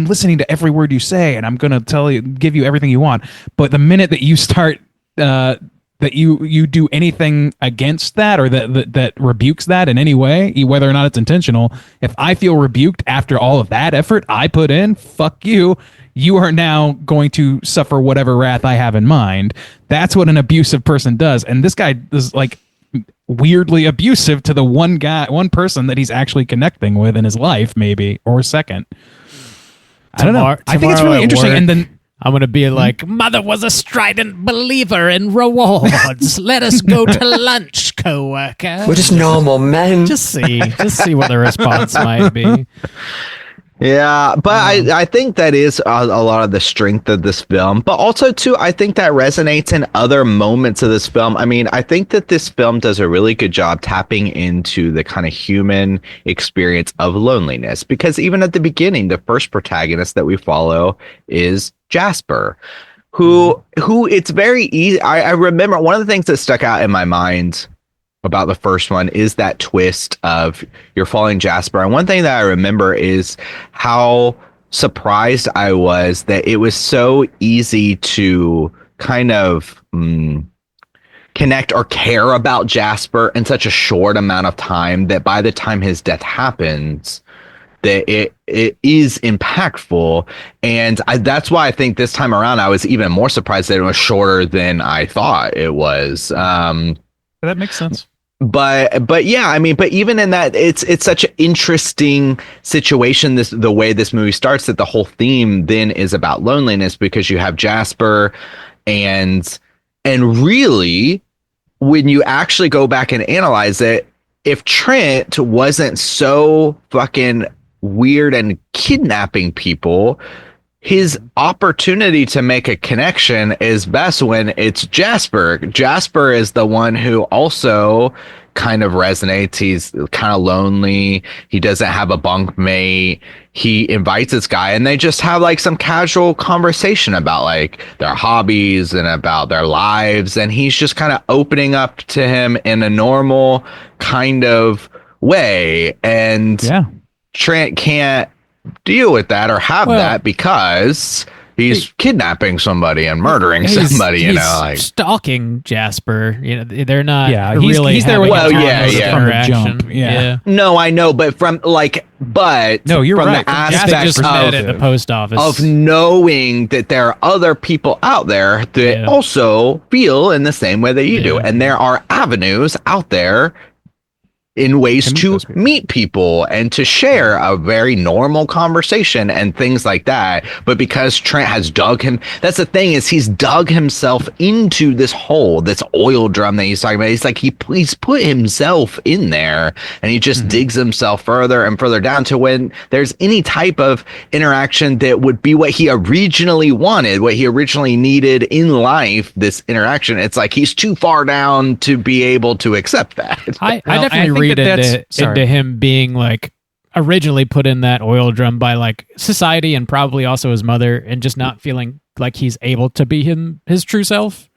listening to every word you say and I'm going to give you everything you want. But the minute that you start that you do anything against that or that rebukes that in any way, whether or not it's intentional, if I feel rebuked after all of that effort I put in, fuck you. You are now going to suffer whatever wrath I have in mind. That's what an abusive person does. And this guy is like weirdly abusive to the one person that he's actually connecting with in his life, maybe, or second. I don't know. I think it's really interesting. And then I'm going to be like, Mother was a strident believer in rewards. Let us go to lunch, co-worker. We're just normal men. Just see what the response might be. Yeah, but I think that is a lot of the strength of this film. But also, too, I think that resonates in other moments of this film. I mean, I think that this film does a really good job tapping into the kind of human experience of loneliness. Because even at the beginning, the first protagonist that we follow is Jasper, who it's very easy. I remember one of the things that stuck out in my mind about the first one is that twist of you're following Jasper. And one thing that I remember is how surprised I was that it was so easy to kind of connect or care about Jasper in such a short amount of time that by the time his death happens, that it is impactful. And that's why I think this time around I was even more surprised that it was shorter than I thought it was. That makes sense. But yeah, I mean, but even in that, it's such an interesting situation, the way this movie starts, that the whole theme then is about loneliness, because you have Jasper and really, when you actually go back and analyze it, if Trent wasn't so fucking weird and kidnapping people, his opportunity to make a connection is best when it's Jasper. Jasper is the one who also kind of resonates. He's kind of lonely. He doesn't have a bunkmate. He invites this guy and they just have like some casual conversation about like their hobbies and about their lives. And he's just kind of opening up to him in a normal kind of way. And Trent can't deal with that or have that because he's kidnapping somebody and murdering somebody, you know, like stalking Jasper. You know, they're not. Yeah, really. He's there with having a from the jump. Yeah. No, I know, but from like, no, you're from right. the Jasper aspect just met at the post office of knowing that there are other people out there that also feel in the same way that you do, and there are avenues out there in ways to meet people and to share a very normal conversation and things like that. But because Trent has that's the thing, is he's dug himself into this hole, this oil drum that he's talking about. He's like, he's put himself in there, and he just digs himself further and further down to when there's any type of interaction that would be what he originally wanted, what he originally needed in life, this interaction. It's like he's too far down to be able to accept that. I definitely read into him being like originally put in that oil drum by like society and probably also his mother, and just not feeling like he's able to be his true self.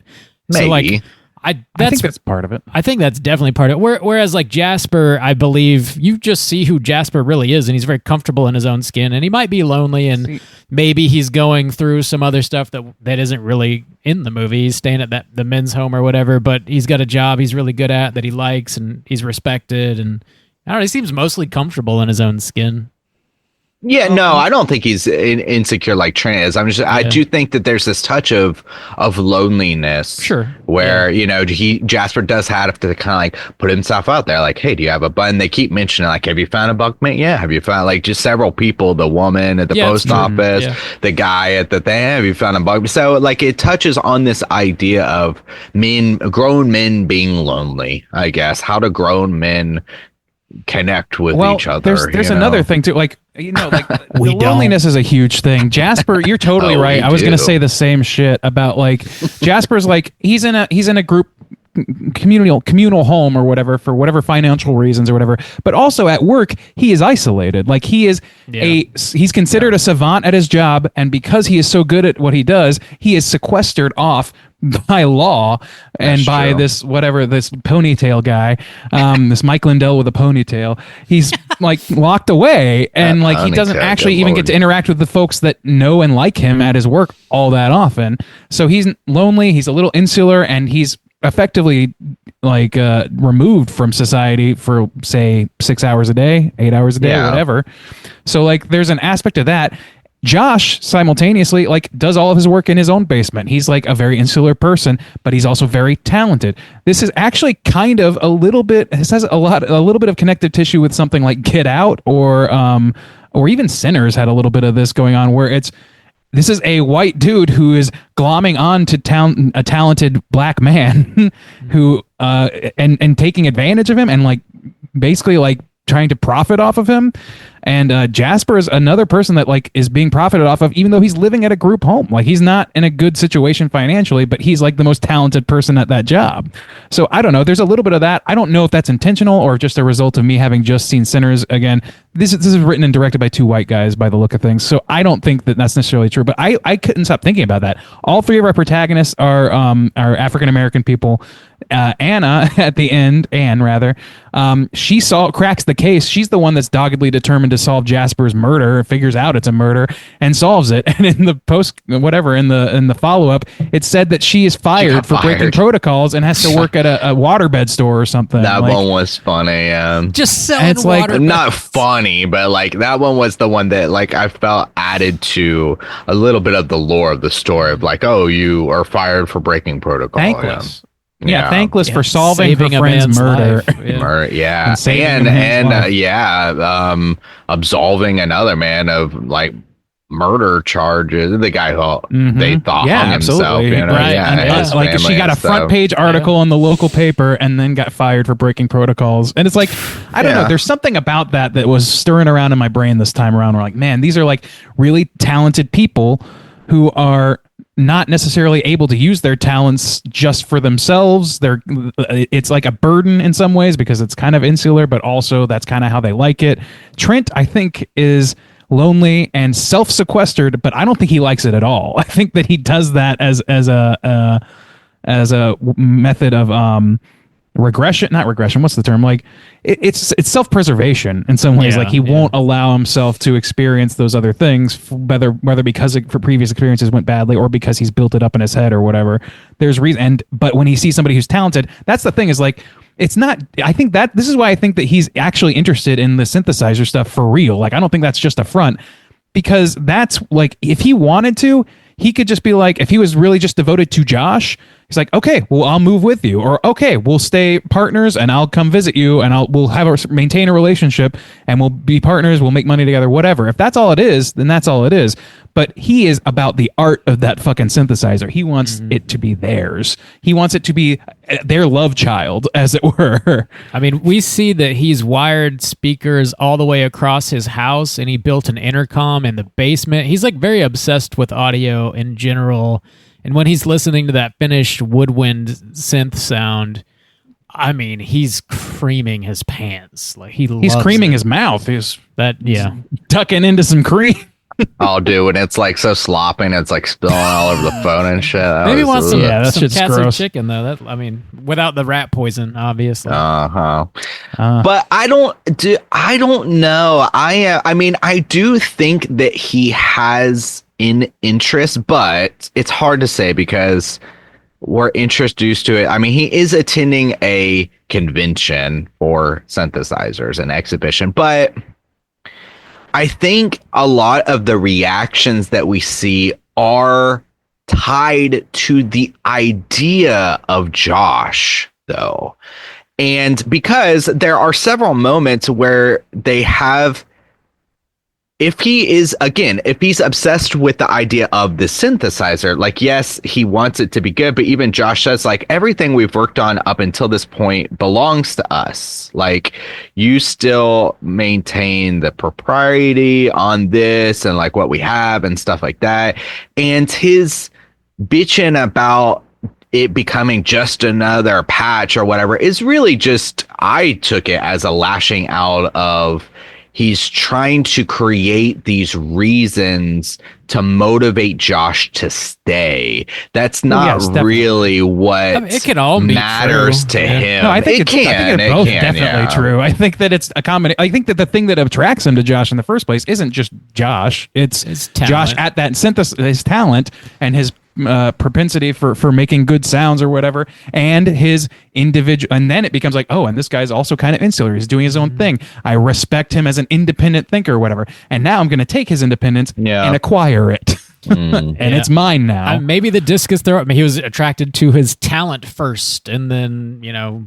Maybe. So like I think that's part of it. I think that's definitely part of it. Whereas like Jasper, I believe you just see who Jasper really is, and he's very comfortable in his own skin, and he might be lonely, and maybe he's going through some other stuff that isn't really in the movie. He's staying at the men's home or whatever, but he's got a job he's really good at that he likes, and he's respected, and I don't know, he seems mostly comfortable in his own skin. Yeah, no, I don't think he's insecure like Trent is. I do think that there's this touch of loneliness. Sure. Where, you know, Jasper does have to kind of like put himself out there. Like, hey, do you have a button? They keep mentioning like, have you found a bunkmate? Yeah. Have you found like just several people, the woman at the post office, the guy at the thing, have you found a bunkmate? So like it touches on this idea of grown men being lonely, I guess. How do grown men connect with each other? There's another thing too, like, you know, like the loneliness is a huge thing. Jasper, you're totally right. I was gonna say the same shit about like Jasper's like he's in a group communal home or whatever for whatever financial reasons or whatever, but also at work he is isolated. Like he's considered a savant at his job, and because he is so good at what he does, he is sequestered off by law and by this ponytail guy, this Mike Lindell with a ponytail. He's like locked away, and like he doesn't actually even get to interact with the folks that know and like him at his work all that often. So he's lonely, he's a little insular, and he's effectively like removed from society for say 6 hours a day, 8 hours a day, or whatever. So like there's an aspect of that. Josh simultaneously like does all of his work in his own basement. He's like a very insular person, but he's also very talented. This is actually kind of a little bit of connective tissue with something like Get Out or even Sinners had a little bit of this going on, where this is a white dude who is glomming on to a talented black man who and taking advantage of him and like basically like trying to profit off of him. And Jasper is another person that like is being profited off of, even though he's living at a group home. Like he's not in a good situation financially, but he's like the most talented person at that job. So I don't know. There's a little bit of that. I don't know if that's intentional or just a result of me having just seen Sinners again. This is written and directed by two white guys by the look of things. So I don't think that that's necessarily true, but I couldn't stop thinking about that. All three of our protagonists are African-American people. Anna at the end, she cracks the case. She's the one that's doggedly determined to solve Jasper's murder, figures out it's a murder, and solves it. And in the in the follow-up, it said that she is fired for breaking protocols and has to work at a waterbed store or something. That one was funny. Just selling water. Like, not funny, but like that one was the one that like I felt added to a little bit of the lore of the story of like, oh, you are fired for breaking protocol. Thankless. Thankless for solving her friend's murder. Absolving another man of like murder charges. The guy who they thought hung himself. You know? Right. Like she got a front page article in the local paper and then got fired for breaking protocols. And it's like, I don't know. There's something about that was stirring around in my brain this time around. We're like, man, these are like really talented people who are not necessarily able to use their talents just for themselves. It's like a burden in some ways because it's kind of insular, but also that's kind of how they like it. Trent, I think, is lonely and self-sequestered, but I don't think he likes it at all. I think that he does that as a method of not regression, what's the term, like it's self-preservation in some ways. Like he won't allow himself to experience those other things, whether because for previous experiences went badly or because he's built it up in his head or whatever. There's reason, but when he sees somebody who's talented, that's the thing, is like, it's not, I think that this is why I think that he's actually interested in the synthesizer stuff for real. Like, I don't think that's just a front, because that's like, if he wanted to, he could just be like, if he was really just devoted to Josh, he's like, okay, well, I'll move with you, or okay, we'll stay partners and I'll come visit you and we'll maintain a relationship and we'll be partners, we'll make money together, whatever. If that's all it is, then that's all it is. But he is about the art of that fucking synthesizer. He wants it to be theirs. He wants it to be their love child, as it were. I mean, we see that he's wired speakers all the way across his house, and he built an intercom in the basement. He's like very obsessed with audio in general. And when he's listening to that finished woodwind synth sound, I mean, he's creaming his pants. Like he's creaming his mouth. He's tucking into some cream. Oh, dude, and it's like so sloppy and it's like spilling all over the phone and shit. Maybe wants some that shit's Katsu gross. chicken though. That, I mean, without the rat poison, obviously. But I don't know. I mean, I do think that he has an interest, but it's hard to say because we're introduced to it. I mean, he is attending a convention for synthesizers, an exhibition, but I think a lot of the reactions that we see are tied to the idea of Josh, though. And because there are several moments where they have, if he's obsessed with the idea of the synthesizer, like, yes, he wants it to be good, but even Josh says, like, everything we've worked on up until this point belongs to us. Like, you still maintain the propriety on this and like what we have and stuff like that. And his bitching about it becoming just another patch or whatever is really just, I took it as a lashing out of, he's trying to create these reasons to motivate Josh to stay. That's not really what it can all matters be true. to him. No, I think it's both definitely true. I think that it's a combination. I think that the thing that attracts him to Josh in the first place isn't just Josh. It's Josh at that his talent and his propensity for making good sounds or whatever, and his individual, and then it becomes like, oh, and this guy's also kind of insular, he's doing his own thing, I respect him as an independent thinker or whatever, and now I'm going to take his independence and acquire it. And it's mine now. Maybe the discus throw. I mean, he was attracted to his talent first, and then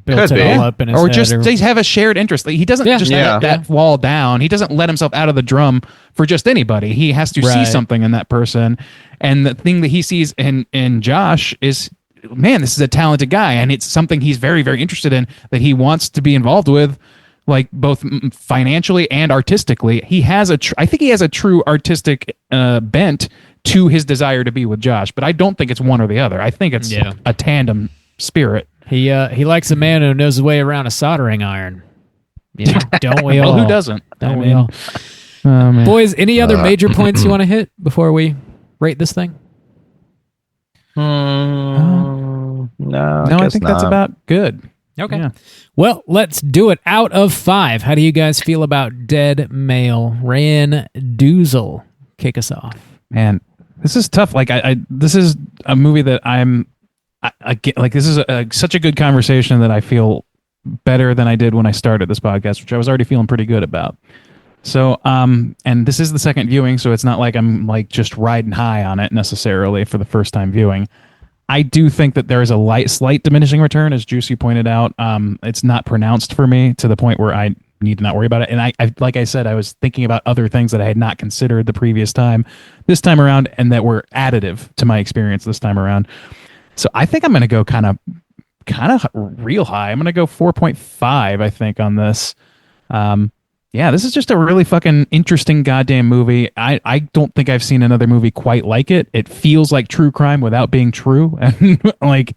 built it all up in his or head. Just they have a shared interest. Like, he doesn't just let that wall down. He doesn't let himself out of the drum for just anybody. He has to see something in that person, and the thing that he sees in Josh is, man, this is a talented guy, and it's something he's very, very interested in, that he wants to be involved with, like both financially and artistically. He has I think he has a true artistic bent to his desire to be with Josh, but I don't think it's one or the other. I think it's a tandem spirit. He likes a man who knows his way around a soldering iron. Don't we all? Well, who doesn't? Don't we all? Boys, any other major points you want to hit before we rate this thing? No, I think that's about good. Okay. Yeah. Well, let's do it. Out of 5, how do you guys feel about Dead Male? Ryan Doozle, kick us off. Man, this is tough. Like, this is a movie that I get, like, this is such a good conversation that I feel better than I did when I started this podcast, which I was already feeling pretty good about. So, and this is the second viewing, so it's not like I'm like just riding high on it necessarily for the first time viewing. I do think that there is a slight diminishing return, as Juicy pointed out. It's not pronounced for me to the point where I need to not worry about it. And I like I said, I was thinking about other things that I had not considered the previous time, this time around, and that were additive to my experience this time around. So I think I'm going to go kind of real high. I'm going to go 4.5, I think, on this. yeah, this is just a really fucking interesting goddamn movie. I don't think I've seen another movie quite like it. It feels like true crime without being true. And like,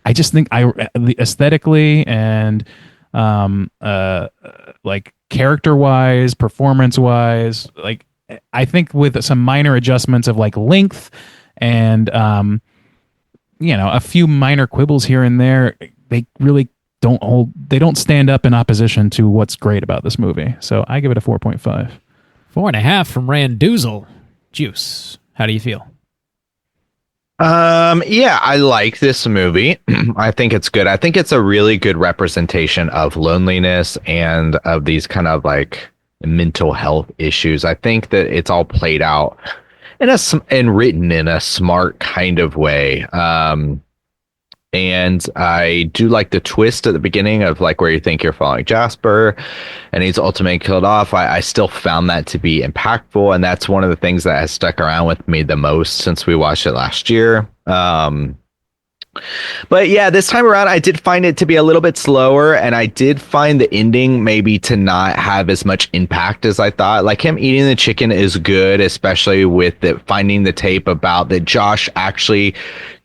I just think aesthetically and like character wise, performance wise, like I think with some minor adjustments of like length and a few minor quibbles here and there, they really don't stand up in opposition to what's great about this movie. So I give it a 4.5. 4.5 from Randoozle. Juice, how do you feel? Yeah, I like this movie. I think it's good. I think it's a really good representation of loneliness and of these kind of like mental health issues. I think that it's all played out and written in a smart kind of way. And I do like the twist at the beginning of like where you think you're following Jasper and he's ultimately killed off. I still found that to be impactful. And that's one of the things that has stuck around with me the most since we watched it last year. But yeah, this time around, I did find it to be a little bit slower, and I did find the ending maybe to not have as much impact as I thought. Like him eating the chicken is good, especially with finding the tape about that Josh actually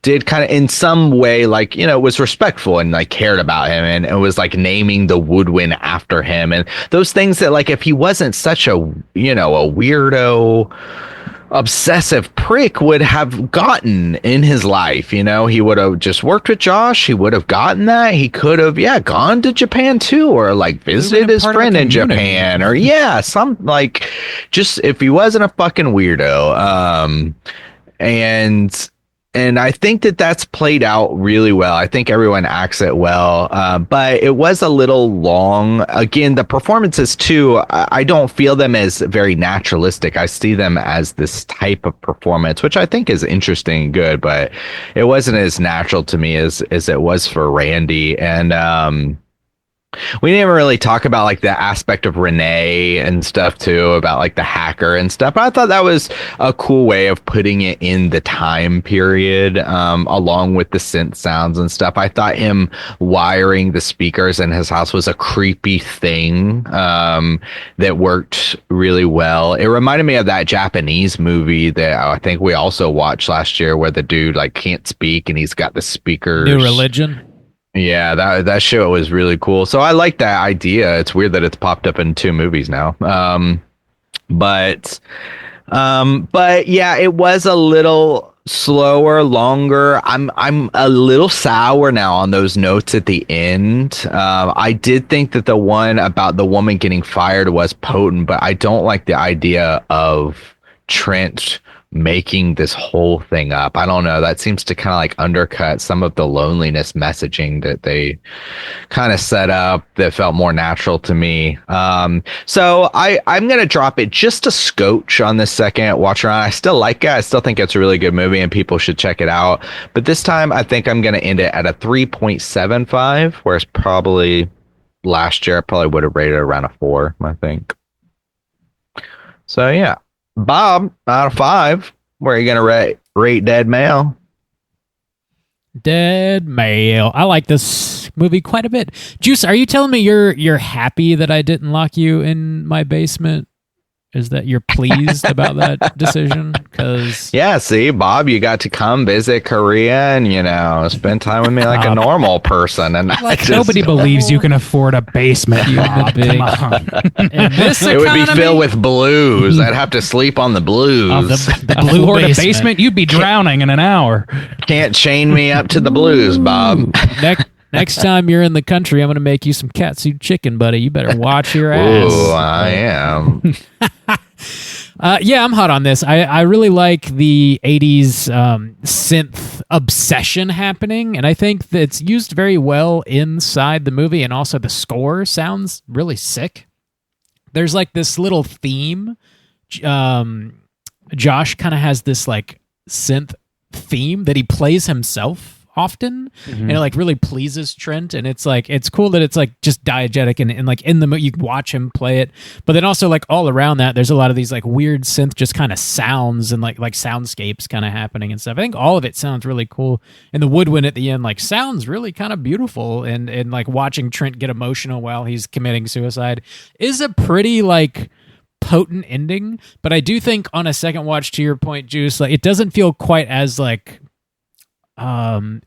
did kind of in some way, like, was respectful and like cared about him and it was like naming the woodwind after him. And those things that like, if he wasn't such a weirdo, obsessive prick would have gotten in his life, he would have just worked with Josh. He would have gotten that. He could have, gone to Japan too, or like visited his friend in Japan, or some like just if he wasn't a fucking weirdo. And I think that that's played out really well. I think everyone acts it well, but it was a little long. Again, the performances too, I don't feel them as very naturalistic. I see them as this type of performance, which I think is interesting and good, but it wasn't as natural to me as it was for Randy. And we didn't really talk about like the aspect of Renee and stuff too, about like the hacker and stuff. But I thought that was a cool way of putting it in the time period, along with the synth sounds and stuff. I thought him wiring the speakers in his house was a creepy thing that worked really well. It reminded me of that Japanese movie that I think we also watched last year, where the dude like can't speak and he's got the speakers. New Religion. Yeah, that show was really cool. So I like that idea. It's weird that it's popped up in 2 movies now. But yeah, it was a little slower, longer. I'm a little sour now on those notes at the end. I did think that the one about the woman getting fired was potent, but I don't like the idea of Trent making this whole thing up. I don't know. That seems to kind of like undercut some of the loneliness messaging that they kind of set up that felt more natural to me. So I'm going to drop it just a scotch on this second watch around. I still like it. I still think it's a really good movie and people should check it out. But this time I think I'm going to end it at a 3.75, whereas probably last year I probably would have rated it around a 4, I think. So yeah. Bob, out of 5, where are you gonna rate Dead Male? Dead Male. I like this movie quite a bit. Juice, are you telling me you're happy that I didn't lock you in my basement? Is that you're pleased about that decision? Because yeah, see, Bob, you got to come visit Korea and spend time with me like a normal person, and like nobody believes you can afford a basement. Bob. Come on. It would be filled with blues. I'd have to sleep on the blues. The blue basement, you'd be drowning in an hour. Can't chain me up to the blues, Bob. Next time you're in the country, I'm going to make you some catsuit chicken, buddy. You better watch your ass. Ooh, I am. Yeah, I'm hot on this. I really like the 80s synth obsession happening, and I think that it's used very well inside the movie, and also the score sounds really sick. There's like this little theme. Josh kind of has this like synth theme that he plays himself often, and it like really pleases Trent, and it's like it's cool that it's like just diegetic and like in the you can watch him play it, but then also like all around that there's a lot of these like weird synth just kind of sounds and like soundscapes kind of happening and stuff. I think all of it sounds really cool, and the woodwind at the end like sounds really kind of beautiful, and like watching Trent get emotional while he's committing suicide is a pretty like potent ending. But I do think on a second watch, to your point, Juice, like it doesn't feel quite as like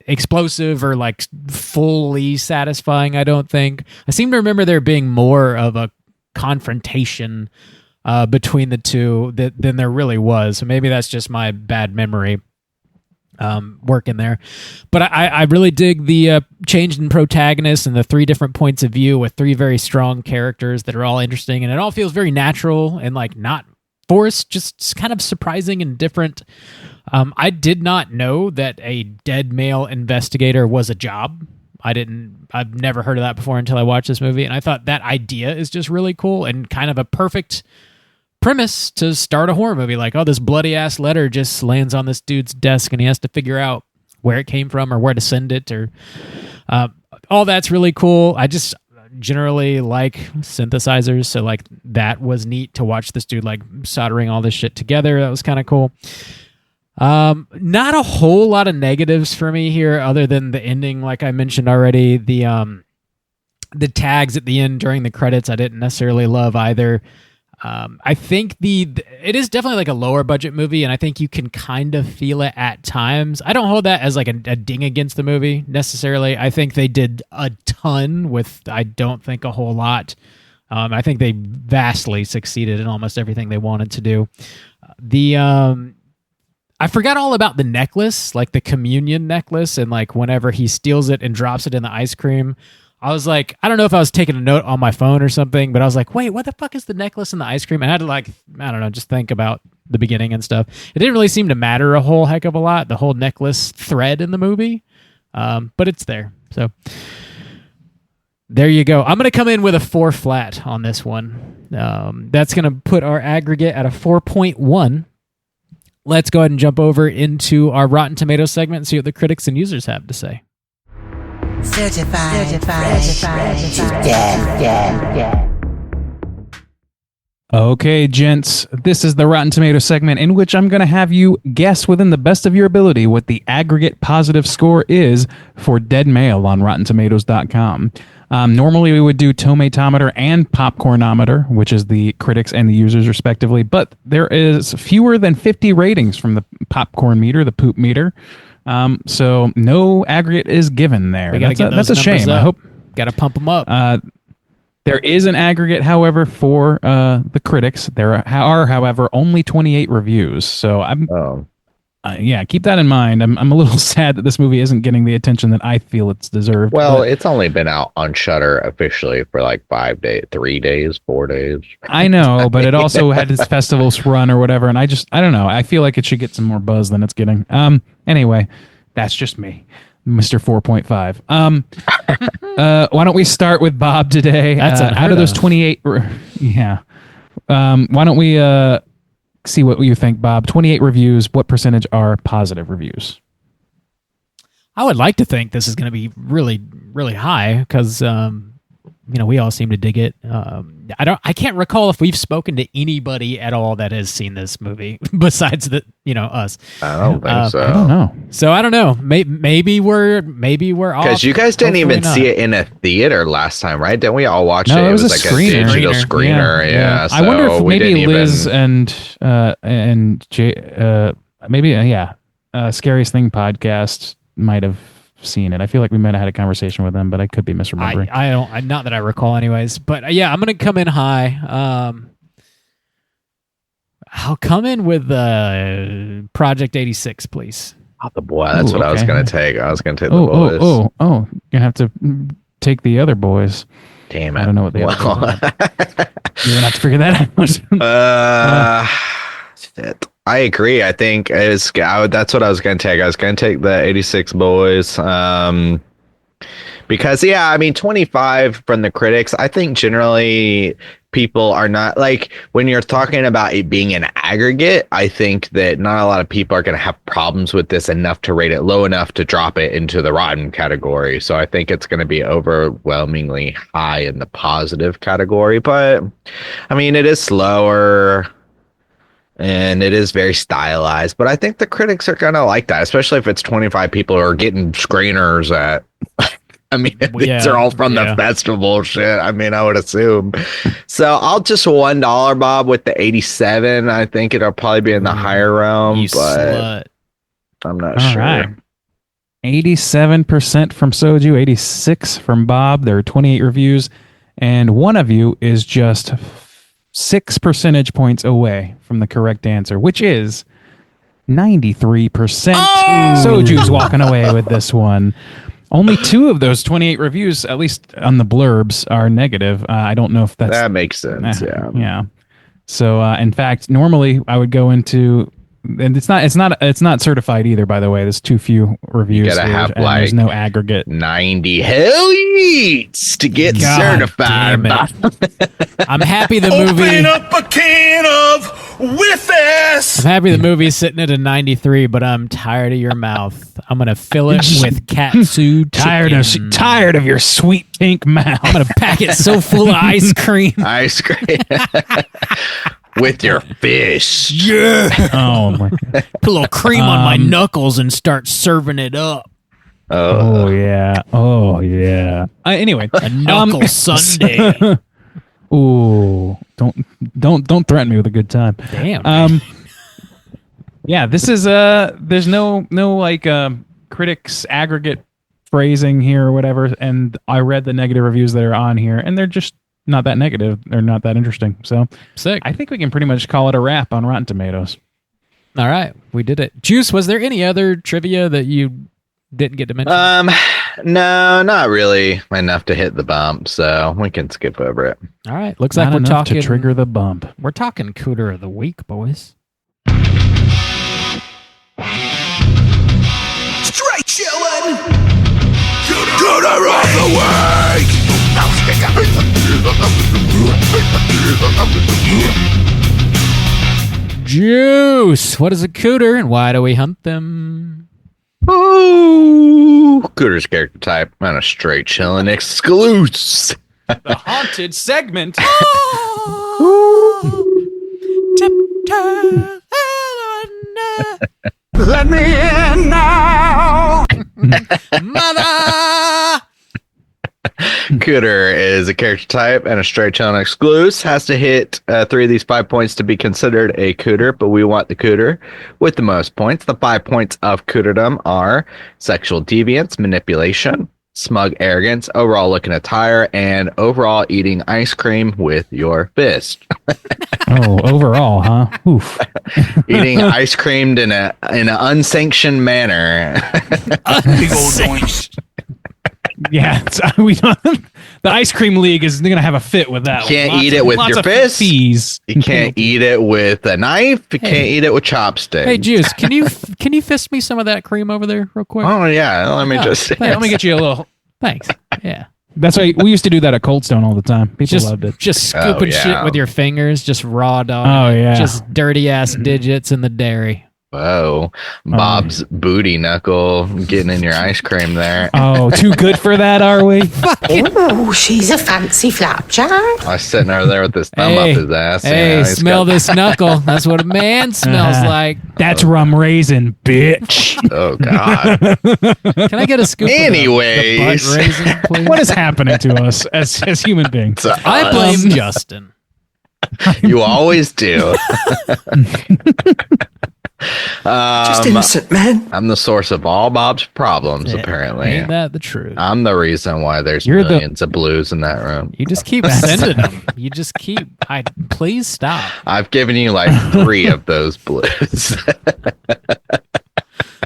explosive or like fully satisfying. I don't think. I seem to remember there being more of a confrontation between the two than there really was. So maybe that's just my bad memory working there. But I really dig the change in protagonists and the three different points of view with three very strong characters that are all interesting, and it all feels very natural and like not forced, just kind of surprising and different. I did not know that a dead male investigator was a job. I've never heard of that before until I watched this movie, and I thought that idea is just really cool and kind of a perfect premise to start a horror movie. Like, oh, this bloody ass letter just lands on this dude's desk and he has to figure out where it came from or where to send it, or all that's really cool. I just generally like synthesizers, so like that was neat to watch this dude like soldering all this shit together. That was kind of cool. Not a whole lot of negatives for me here other than the ending, like I mentioned already. The tags at the end during the credits I didn't necessarily love either. I think it is definitely like a lower budget movie, and I think you can kind of feel it at times. I don't hold that as like a ding against the movie necessarily. I think they did a ton with, I don't think, a whole lot. I think they vastly succeeded in almost everything they wanted to do. I forgot all about the necklace, like the communion necklace, and like whenever he steals it and drops it in the ice cream, I was like, I don't know if I was taking a note on my phone or something, but I was like, wait, what the fuck is the necklace and the ice cream? And I had to like, I don't know, just think about the beginning and stuff. It didn't really seem to matter a whole heck of a lot, the whole necklace thread in the movie, but it's there. So there you go. I'm going to come in with a 4 flat on this one. That's going to put our aggregate at a 4.1. Let's go ahead and jump over into our Rotten Tomatoes segment and see what the critics and users have to say. Certified fresh to death. Okay, gents, this is the Rotten Tomatoes segment in which I'm going to have you guess within the best of your ability what the aggregate positive score is for Dead Male on RottenTomatoes.com. Normally we would do Tomatometer and Popcornometer, which is the critics and the users respectively, but there is fewer than 50 ratings from the popcorn meter, the poop meter. So no aggregate is given there. That's a shame. I hope got to pump them up. There is an aggregate, however, for the critics. There are, however, only 28 reviews. So keep that in mind. I'm a little sad that this movie isn't getting the attention that I feel it's deserved. Well, it's only been out on Shudder officially for like 5 days, 3 days, 4 days. I know, but it also had its festivals run or whatever, and I don't know. I feel like it should get some more buzz than it's getting. Anyway, that's just me, Mr. 4.5. Why don't we start with Bob today? Out of those 28, yeah. Why don't we see what you think, Bob? 28 reviews. What percentage are positive reviews? I would like to think this is going to be really, really high because we all seem to dig it. I can't recall if we've spoken to anybody at all that has seen this movie besides us. I don't think so. I don't know. So I don't know. Maybe we're off. Because you guys didn't even see it in a theater last time, right? Didn't we all watch it? It was like a screener. a digital screener. Yeah. So I wonder if maybe Liz and Jay, Scariest Thing podcast might have seen it. I feel like we might have had a conversation with them, but I could be misremembering. I don't, not that I recall anyways, but yeah, I'm going to come in high. I'll come in with Project 86, please. Oh, the boy. That's what I was going to take. I was going to take the boys. You're going to have to take the other boys. Damn it. I don't know what the other boys are. You're going to have to figure that out. Shit. I agree. I think that's what I was going to take. I was going to take the 86 boys. Because, yeah, I mean, 25 from the critics, I think generally people are not like when you're talking about it being an aggregate. I think that not a lot of people are going to have problems with this enough to rate it low enough to drop it into the rotten category. So I think it's going to be overwhelmingly high in the positive category. But I mean, it is slower and it is very stylized. But I think the critics are going to like that, especially if it's 25 people who are getting screeners at. I mean, these are all from the festival shit. I mean, I would assume. So I'll just $1, Bob, with the 87. I think it'll probably be in the higher realm, but I'm not sure. Right. 87% from Soju, 86 from Bob. There are 28 reviews, and one of you is just 6 percentage points away from the correct answer, which is 93%. Oh! Soju's walking away with this one. Only 2 of those 28 reviews, at least on the blurbs, are negative. I don't know if that makes sense. Yeah. So, in fact, normally I would go into, and it's not certified either. By the way, there's too few reviews. You gotta have like there's no aggregate. 90 hell yeets to get certified. I'm happy the movie. Open up a can of Whiffus. I'm happy the movie's sitting at a 93, but I'm tired of your mouth. I'm gonna fill it with katsu chicken. Tired of your sweet pink mouth. I'm gonna pack it so full of ice cream. Ice cream. With your fish. Yeah. Oh my God. Put a little cream on my knuckles and start serving it up. Oh yeah. Anyway, a knuckle Sunday. Ooh, don't threaten me with a good time. Damn. Yeah, this is there's no like critics aggregate phrasing here or whatever, and I read the negative reviews that are on here, and they're just not that negative. They're not that interesting. So sick. I think we can pretty much call it a wrap on Rotten Tomatoes. All right, we did it. Juice, was there any other trivia that you didn't get to mention? No, not really enough to hit the bump, so we can skip over it. All right, looks like we're talking to trigger the bump. We're talking Cooter of the Week, boys. Straight chillin'. Cooter of the Week. Juice, what is a Cooter and why do we hunt them? Ooh, Cooter's character type and a straight chillin' exclusive. The haunted segment. Tiptoe. Let me in now. Mother. Cooter is a character type and a straight chillin' exclusive. Has to hit 3 of these 5 points to be considered a Cooter, but we want the Cooter with the most points. The 5 points of Cooterdom are sexual deviance, manipulation, smug arrogance, overall look and attire, and overall eating ice cream with your fist. Oh, overall, huh? Oof. Eating ice cream in an unsanctioned manner. Big old noise. Yeah, we don't. The ice cream league is going to have a fit with that. Can't eat it with your fist. Fees. You can't eat it with a knife. You can't eat it with chopsticks. Hey, Juice, can you fist me some of that cream over there real quick? Oh yeah, let me just. Yeah, let me get you a little. Thanks. Yeah. That's why we used to do that at Cold Stone all the time. People loved it. Just scooping shit with your fingers, just raw dog. Oh yeah. Just dirty ass digits in the dairy. Whoa, Bob's booty knuckle getting in your ice cream there. Oh, too good for that, are we? Oh, she's a fancy flapjack. I was sitting over there with his thumb up his ass. Hey, smell this knuckle. That's what a man smells like. That's rum raisin, bitch. Oh, God. Can I get a scoop Anyways. of the butt raisin, please? What is happening to us as human beings? I blame Justin. You always do. Just innocent, man. I'm the source of all Bob's problems, apparently. Ain't that the truth? I'm the reason why there's millions of blues in that room. You just keep sending them. You just keep. Please stop. I've given you like 3 of those blues.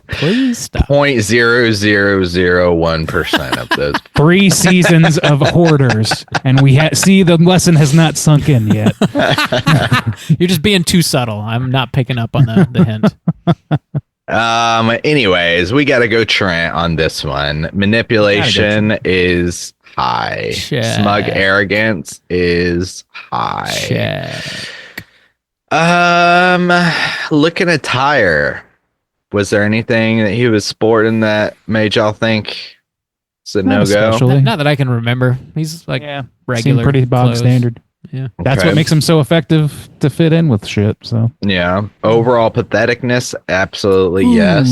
Please stop. 0.0001% of those. 3 seasons of hoarders, and we see the lesson has not sunk in yet. You're just being too subtle. I'm not picking up on the hint. Anyways, we got to go Trent on this one. Manipulation is high. Check. Smug arrogance is high. Check. Looking attire. Was there anything that he was sporting that made y'all think it's a Not no go? especially. Not that I can remember. He's like regular. Seemed pretty bog clothes. standard. Yeah. That's Okay. what makes him so effective to fit in with shit. So Yeah. Overall patheticness, absolutely yes.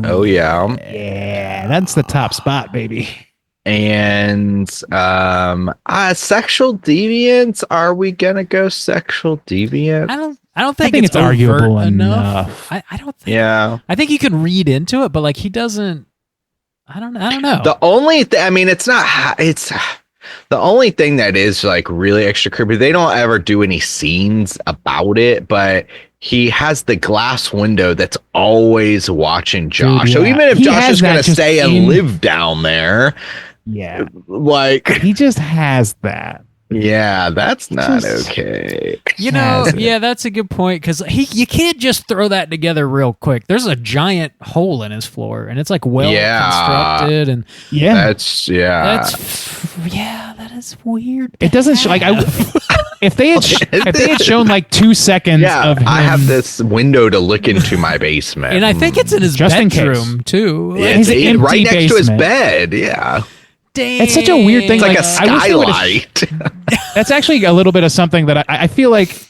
Oh yeah. yeah, that's the top spot, baby. And sexual deviance. Are we gonna go sexual deviant? I don't I think, think it's overt arguable enough. enough. I don't think. Yeah. I think you can read into it, but like he doesn't. I don't know. The only I mean, it's not. It's the only thing that is like really extra creepy. They don't ever do any scenes about it, but he has the glass window that's always watching Josh. Dude, So yeah. even if He Josh has is going that to just stay and in- live down there, Yeah, like, he just has that. yeah, that's not Just- okay. You know, yeah, that's a good point because you can't just throw that together real quick. There's a giant hole in his floor, and it's like well Yeah. constructed, and Yeah, That's that is weird. it doesn't like if they had shown like 2 seconds Yeah, of him, I have this window to look into my basement. and I think it's in his Just in case. bedroom too. Yeah, It's an it's empty right next to his basement. bed. Yeah. It's such a weird thing. It's like Like, a I wish they would've- skylight. that's actually a little bit of something that I feel like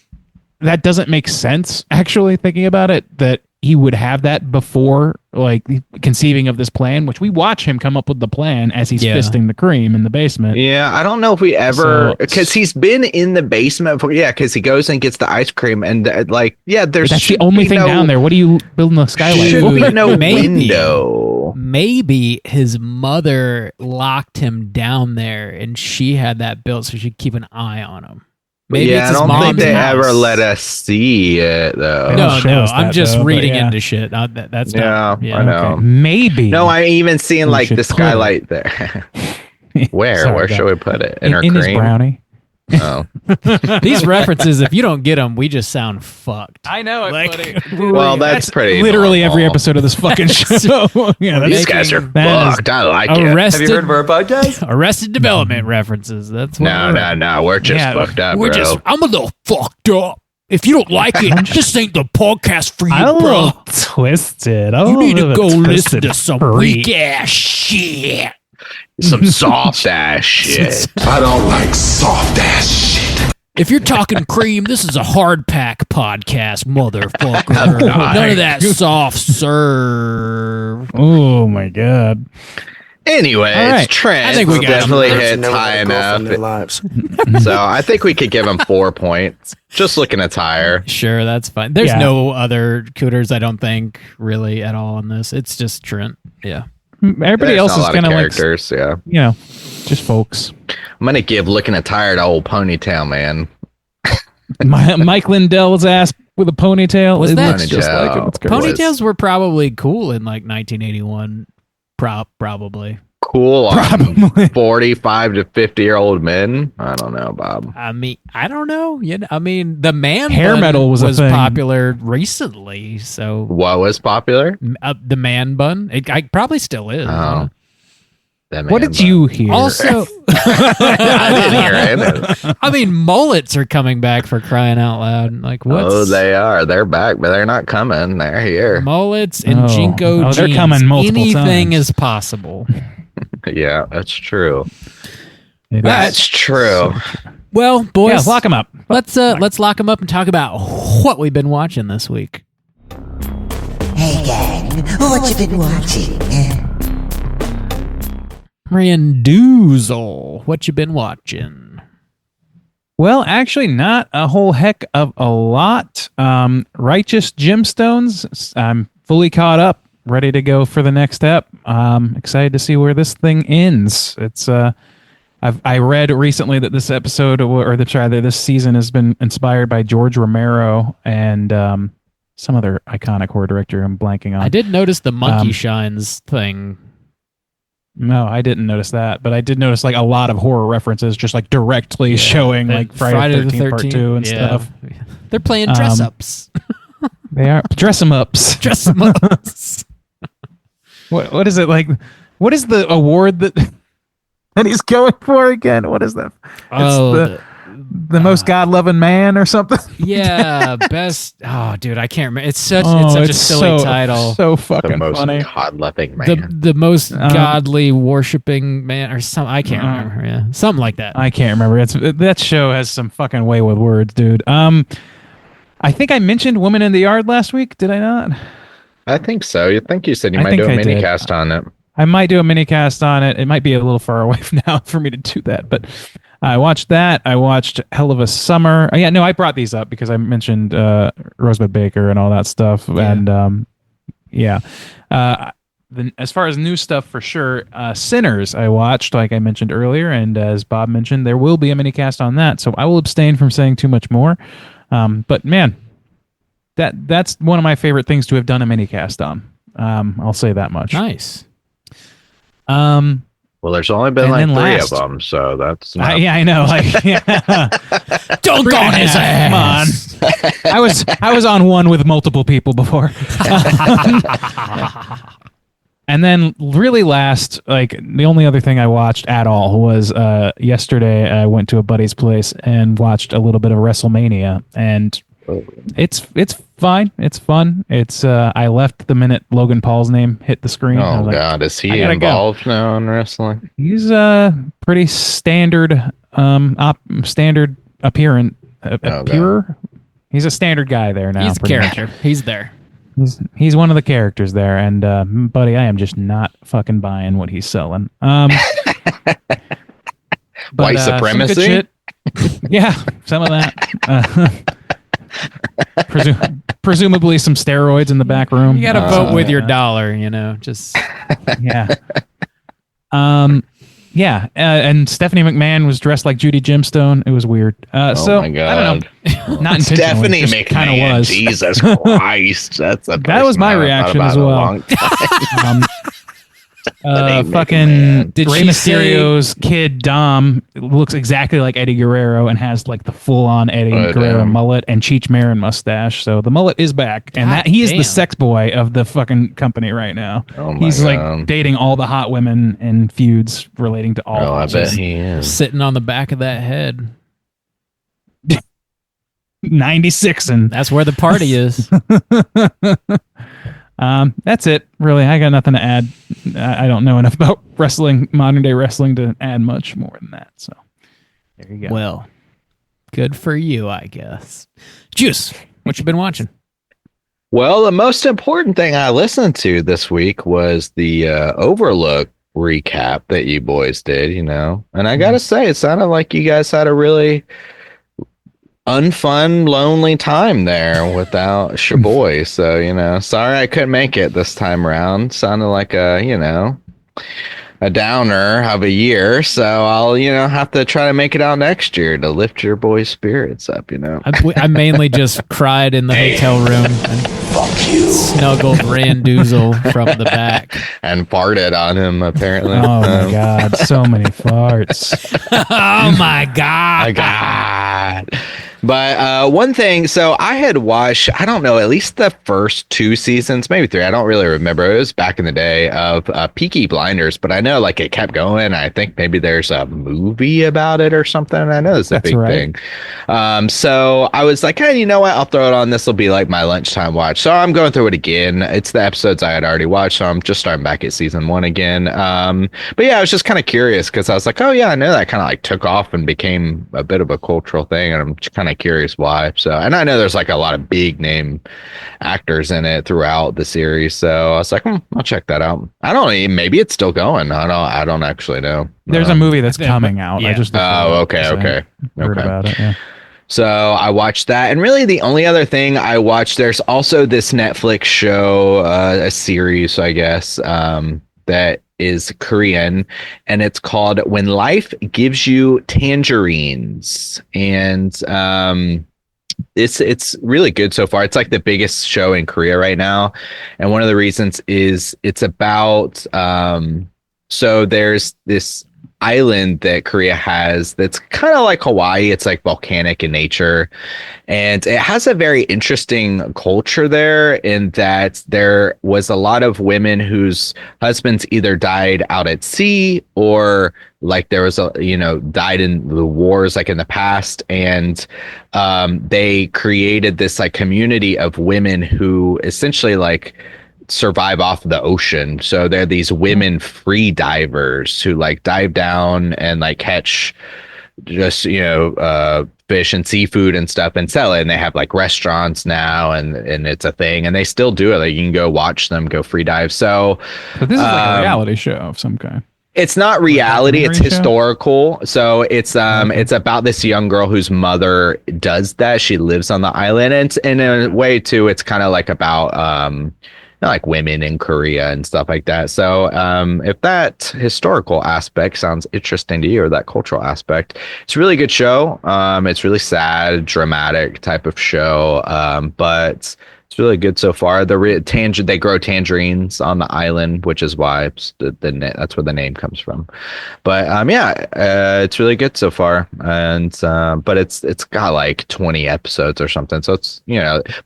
that doesn't make sense. Actually, thinking about it, that he would have that before like conceiving of this plan, which we watch him come up with the plan as he's Yeah. fisting the cream in the basement. Yeah, I don't know if we ever So- because he's been in the basement for because he goes and gets the ice cream and there's But that's the should only be thing no- down there. What are you building a skylight Should for? be no Maybe. window. Maybe his mother locked him down there, and she had that built so she could keep an eye on him. Maybe Yeah, it's I his don't think mom's they house. ever let us see it though. They No, don't show no, us I'm that, just though, but reading yeah. into shit. That's Yeah, not. Yeah, I know. Okay. Maybe. No, I even seeing We like should the put it- skylight there. Where? Sorry, Where go. should we put it? In her in his cream? brownie. Oh. These references, if you don't get them, we just sound fucked. I know it, Like, Well, that's pretty literally normal. every episode of this fucking show. Yeah, that's These guys are that is- fucked. I like it. Arrested, our podcast? Arrested Development references. That's what No, we're no, at. no. We're just Yeah, fucked up, We're bro. just. I'm a little fucked up. If you don't like it, this ain't the podcast for you, I'm a bro. little twisted. I'm You a need to little go bit listen twisted to some freak. weak ass shit. Some soft ass shit. I don't like soft ass shit. If you're talking cream, this is a hard pack podcast, motherfucker. None of that soft serve. Oh my god. Anyways, All right. Trent I think we got definitely him. hit high enough. Their lives. So I think we could give him 4 points. Just looking at tire. Sure, that's fine. There's Yeah. no other Cooters, I don't think, really at all in this. It's just Trent. Yeah. Everybody There's else not a is lot kind of of like, characters. Yeah, you know, just folks. I'm gonna give looking at tire to old ponytail man. Mike Lindell's ass with a ponytail. Was It that- looks just like him. It's great. Ponytails were probably cool in like 1981. Probably. Cool on Probably. 45 to 50-year-old men. I don't know, Bob. I mean, I don't know. I mean, the man Hair bun metal was a thing. popular recently. So What was popular? the man bun, it probably still is. Oh. That What man did bun. you hear? Also, I didn't hear it. I mean, mullets are coming back for crying out loud. Like, what's Oh, they are. They're back, but they're not coming. They're here. mullets and Oh. Jinko Oh, they're jeans? coming multiple Anything times. is possible. Yeah, that's true. It is. That's true. Well, Yeah, boys, lock him up. let's lock them up and talk about what we've been watching this week. Hey gang, what you been watching? Randoozle, what you been watching? Well, actually, not a whole heck of a lot. Righteous Gemstones. I'm fully caught up, ready to go for the next step. Excited to see where this thing ends. It's I read recently that this episode that this season has been inspired by George Romero and some other iconic horror director I'm blanking on. I did notice the monkey Um, shines thing. No, I didn't notice that, but I did notice like a lot of horror references, just like directly showing like Friday the 13th Part 2 and yeah. stuff. They're playing dress ups. They are dress them ups. Dress them up. What is it like? What is the award that he's going for again? What is that? It's the most God-loving man or something. Yeah, best. Oh, dude, I can't remember. It's such a silly title. So The fucking most funny. God-loving man. The most godly worshiping man, or something. I can't remember. Yeah, something like that. I can't remember. That show has some fucking way with words, dude. I think I mentioned Woman in the Yard last week. Did I not? I think so. You think you said you I might think do a I mini did. cast on it. I might do a mini cast on it. It might be a little far away from now for me to do that, but I watched that. I watched Hell of a Summer. Oh, yeah, no, I brought these up because I mentioned Rosebud Baker and all that stuff. Yeah. And as far as new stuff, for sure, Sinners I watched, like I mentioned earlier, and as Bob mentioned, there will be a mini cast on that. So I will abstain from saying too much more. But man, that's one of my favorite things to have done a mini cast on. I'll say that much. Nice. Well, there's only been And like then three last- of them, so that's not... Yeah, I know. Like, yeah. Don't go on his ass. Come on. I was on one with multiple people before. And then really last, like the only other thing I watched at all was yesterday I went to a buddy's place and watched a little bit of WrestleMania, and it's fine. It's fun. It's I left the minute Logan Paul's name hit the screen. I Oh, was like, God. Is I he gotta go. involved now in wrestling? He's pretty standard standard appearer. He's a standard guy there now. He's a pretty much. character. He's there. He's one of the characters there, and buddy, I am just not fucking buying what he's selling. But, White some good supremacy? shit. Yeah, some of that. Presumably some steroids in the back room. You got to vote with your dollar, just Yeah. Yeah, and Stephanie McMahon was dressed like Judy Gemstone. It was weird. So my God. I don't know. Not intentionally. Stephanie just kind of McMahon. was. Jesus Christ. That's a That was person my I haven't reaction thought as about in a well. long time. Stephanie Fucking McMahon. Did Rey she say- Mysterio's kid Dom looks exactly like Eddie Guerrero and has like the full-on Eddie Oh, Guerrero damn. mullet and Cheech Marin mustache. So the mullet is back, and God that he is damn. the sex boy of the fucking company right now. Oh my He's God. like dating all the hot women in feuds relating to all. Oh, I bet just he is. sitting on the back of that head. 96 and That's where the party is. that's it. Really, I got nothing to add. I don't know enough about wrestling, modern day wrestling, to add much more than that. So there you go. Well, good for you, I guess. Juice, what you been watching? Well, the most important thing I listened to this week was the Overlook recap that you boys did, And I got to say, it sounded like you guys had a really unfun, lonely time there without Shaboy. So, sorry I couldn't make it this time around. Sounded like a downer of a year. So I'll, have to try to make it out next year to lift your boys' spirits up, I mainly just cried in the hotel room and snuggled Randoozle from the back. and farted on him, apparently. Oh my God, so many farts. Oh my God. My God. But one thing, so I had watched, I don't know, at least the first 2 seasons, maybe 3. I don't really remember. It was back in the day of Peaky Blinders, but I know like it kept going. I think maybe there's a movie about it or something. I know it's a That's big right. thing. So I was like, hey, you know what? I'll throw it on. This will be like my lunchtime watch. So I'm going through it again. It's the episodes I had already watched. So I'm just starting back at season 1 again. But yeah, I was just kind of curious because I was like, oh yeah, I know that kind of like took off and became a bit of a cultural thing. And I'm just kind of curious why. So, and I know there's like a lot of big name actors in it throughout the series. So I was like, I'll check that out. I don't know, maybe it's still going. I don't actually know. There's a movie that's Yeah, coming out. I yeah. just Oh, okay. heard about it. Yeah. So I watched that, and really the only other thing I watched, there's also this Netflix show, a series, I guess, that is Korean, and it's called When Life Gives You Tangerines, and it's really good so far. It's like the biggest show in Korea right now, and one of the reasons is it's about so there's this island that Korea has that's kind of like Hawaii. It's like volcanic in nature. And it has a very interesting culture there in that there was a lot of women whose husbands either died out at sea or like there was died in the wars like in the past. And they created this like community of women who essentially like survive off the ocean. So they're these women free divers who like dive down and like catch just fish and seafood and stuff and sell it, and they have like restaurants now and it's a thing, and they still do it. Like you can go watch them go free dive. So but this is like a reality show of some kind. It's not reality, it's historical. So it's about this young girl whose mother does that. She lives on the island, and in a way too it's kind of like about like women in Korea and stuff like that. So if that historical aspect sounds interesting to you, or that cultural aspect, it's a really good show. It's really sad, dramatic type of show, but it's really good so far. They grow tangerines on the island, which is why that's where the name comes from. But it's really good so far. And but it's got like 20 episodes or something. So it's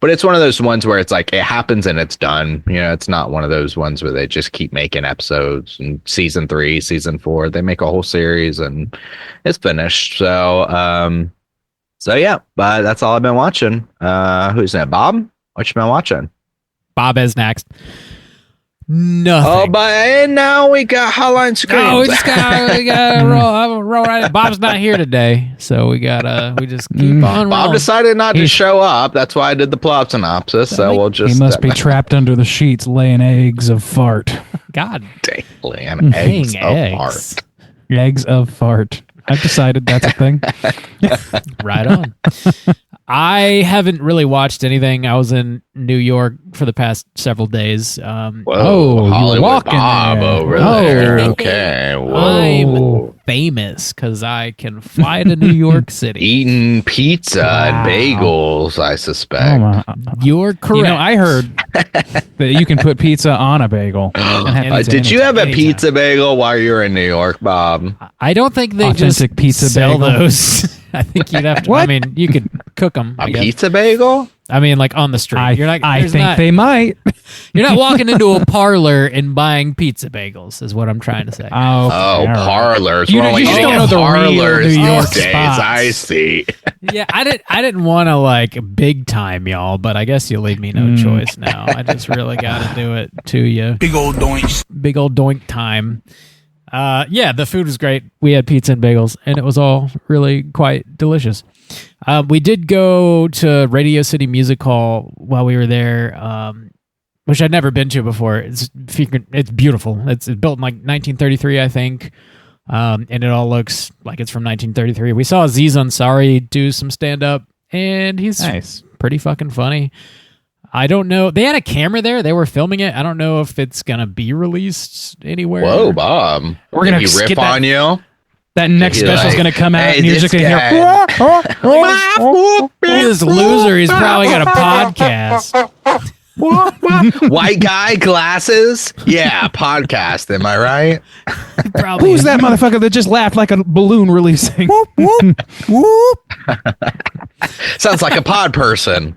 but it's one of those ones where it's like it happens and it's done. It's not one of those ones where they just keep making episodes. And season 3, season 4, they make a whole series and it's finished. So yeah, but that's all I've been watching. Who's that? Bob? What you been watching? Bob is next. Nothing. Oh, and now we got Hotline Screams. No, we got roll right in. Bob's not here today, so we just keep on rolling. Bob decided not to show up. That's why I did the plot synopsis. So we'll just. He must be trapped under the sheets laying eggs of fart. God. Dang, laying eggs of fart. Eggs of fart. I've decided that's a thing. Right on. I haven't really watched anything. I was in New York for the past several days. Whoa, Hollywood walking Bob there. over there. Okay, whoa. I'm famous because I can fly to New York City. Eating pizza and bagels, I suspect. You're correct. I heard that you can put pizza on a bagel. Did you have a pizza bagel while you were in New York, Bob? I don't think they Authentic just pizza sell bagel. those. I think you'd have to. What? I mean, you could cook them. A pizza bagel? I mean, like on the street. I think they might. You're not walking into a parlor and buying pizza bagels, is what I'm trying to say. Oh, parlors. You We're only just eating don't know at the real parlors New York these days. spots. I see. Yeah, I didn't want to like big time y'all, but I guess you leave me no choice now. I just really got to do it to you. Big old doinks. Big old doink time. Yeah, the food was great. We had pizza and bagels, and it was all really quite delicious. We did go to Radio City Music Hall while we were there, which I'd never been to before. It's beautiful. It's built in like 1933, I think, and it all looks like it's from 1933. We saw Aziz Ansari do some stand-up, and he's nice. Pretty fucking funny. I don't know. They had a camera there. They were filming it. I don't know if it's going to be released anywhere. Whoa, Bob. We're going to rip on you. That next special is going to come out, and you're just going to hear. This loser, he's probably got a podcast. White guy, glasses. Yeah, podcast. Am I right? Probably. Who's that motherfucker that just laughed like a balloon releasing? Whoop, whoop, whoop. Sounds like a pod person.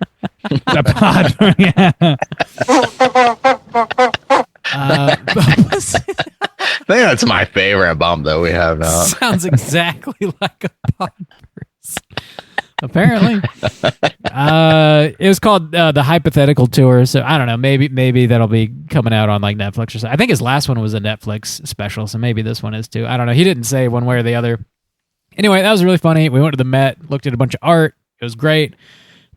A pod. Yeah. I think that's my favorite bump that we have now. Sounds exactly like a pod person. Apparently. It was called the Hypothetical Tour, so I don't know, maybe that'll be coming out on like Netflix or something. I think his last one was a Netflix special, so maybe this one is too. I don't know. He didn't say one way or the other. Anyway, that was really funny. We went to the Met, looked at a bunch of art. It was great.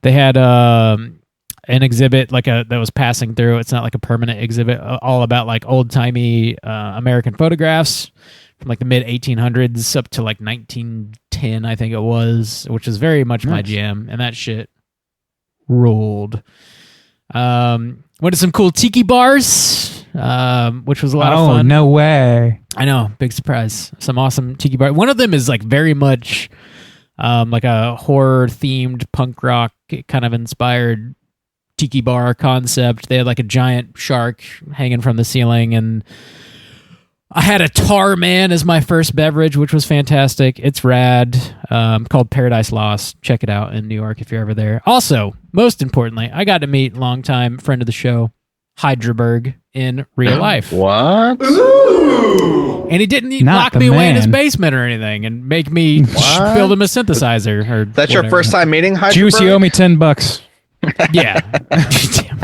They had an exhibit that was passing through. It's not like a permanent exhibit, all about like old-timey American photographs from like the mid 1800s up to like 1910, I think it was, which is very much my jam, and that shit ruled. Went to some cool tiki bars, which was a lot of fun. Oh, no way. I know, big surprise. Some awesome tiki bar. One of them is like very much like a horror themed punk rock kind of inspired tiki bar concept. They had like a giant shark hanging from the ceiling, and I had a Tar Man as my first beverage, which was fantastic. It's rad. Called Paradise Lost. Check it out in New York if you're ever there. Also, most importantly, I got to meet longtime friend of the show, Hydraberg, in real life. What? And he didn't Not lock the me away in his man. basement or anything and make me build him a synthesizer. Or That's your whatever. first time meeting Hydraberg? Juice, you owe me $10. Yeah.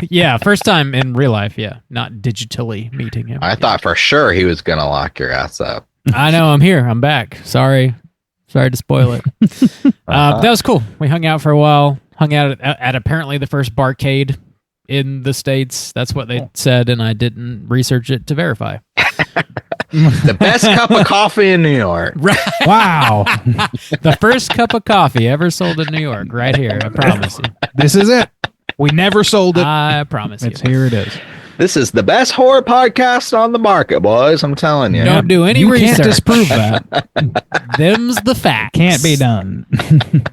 Yeah, first time in real life, yeah. Not digitally meeting him. I thought for sure he was going to lock your ass up. I know, I'm here. I'm back. Sorry to spoil it. That was cool. We hung out for a while. Hung out at apparently the first barcade in the States. That's what they said, and I didn't research it to verify. The best cup of coffee in New York. Wow. The first cup of coffee ever sold in New York, right here. I promise you. This is it. We never sold it. I promise It's you. here it is. This is the best horror podcast on the market, boys. I'm telling you. Don't do any You research. can't disprove that. Them's the facts. Can't be done.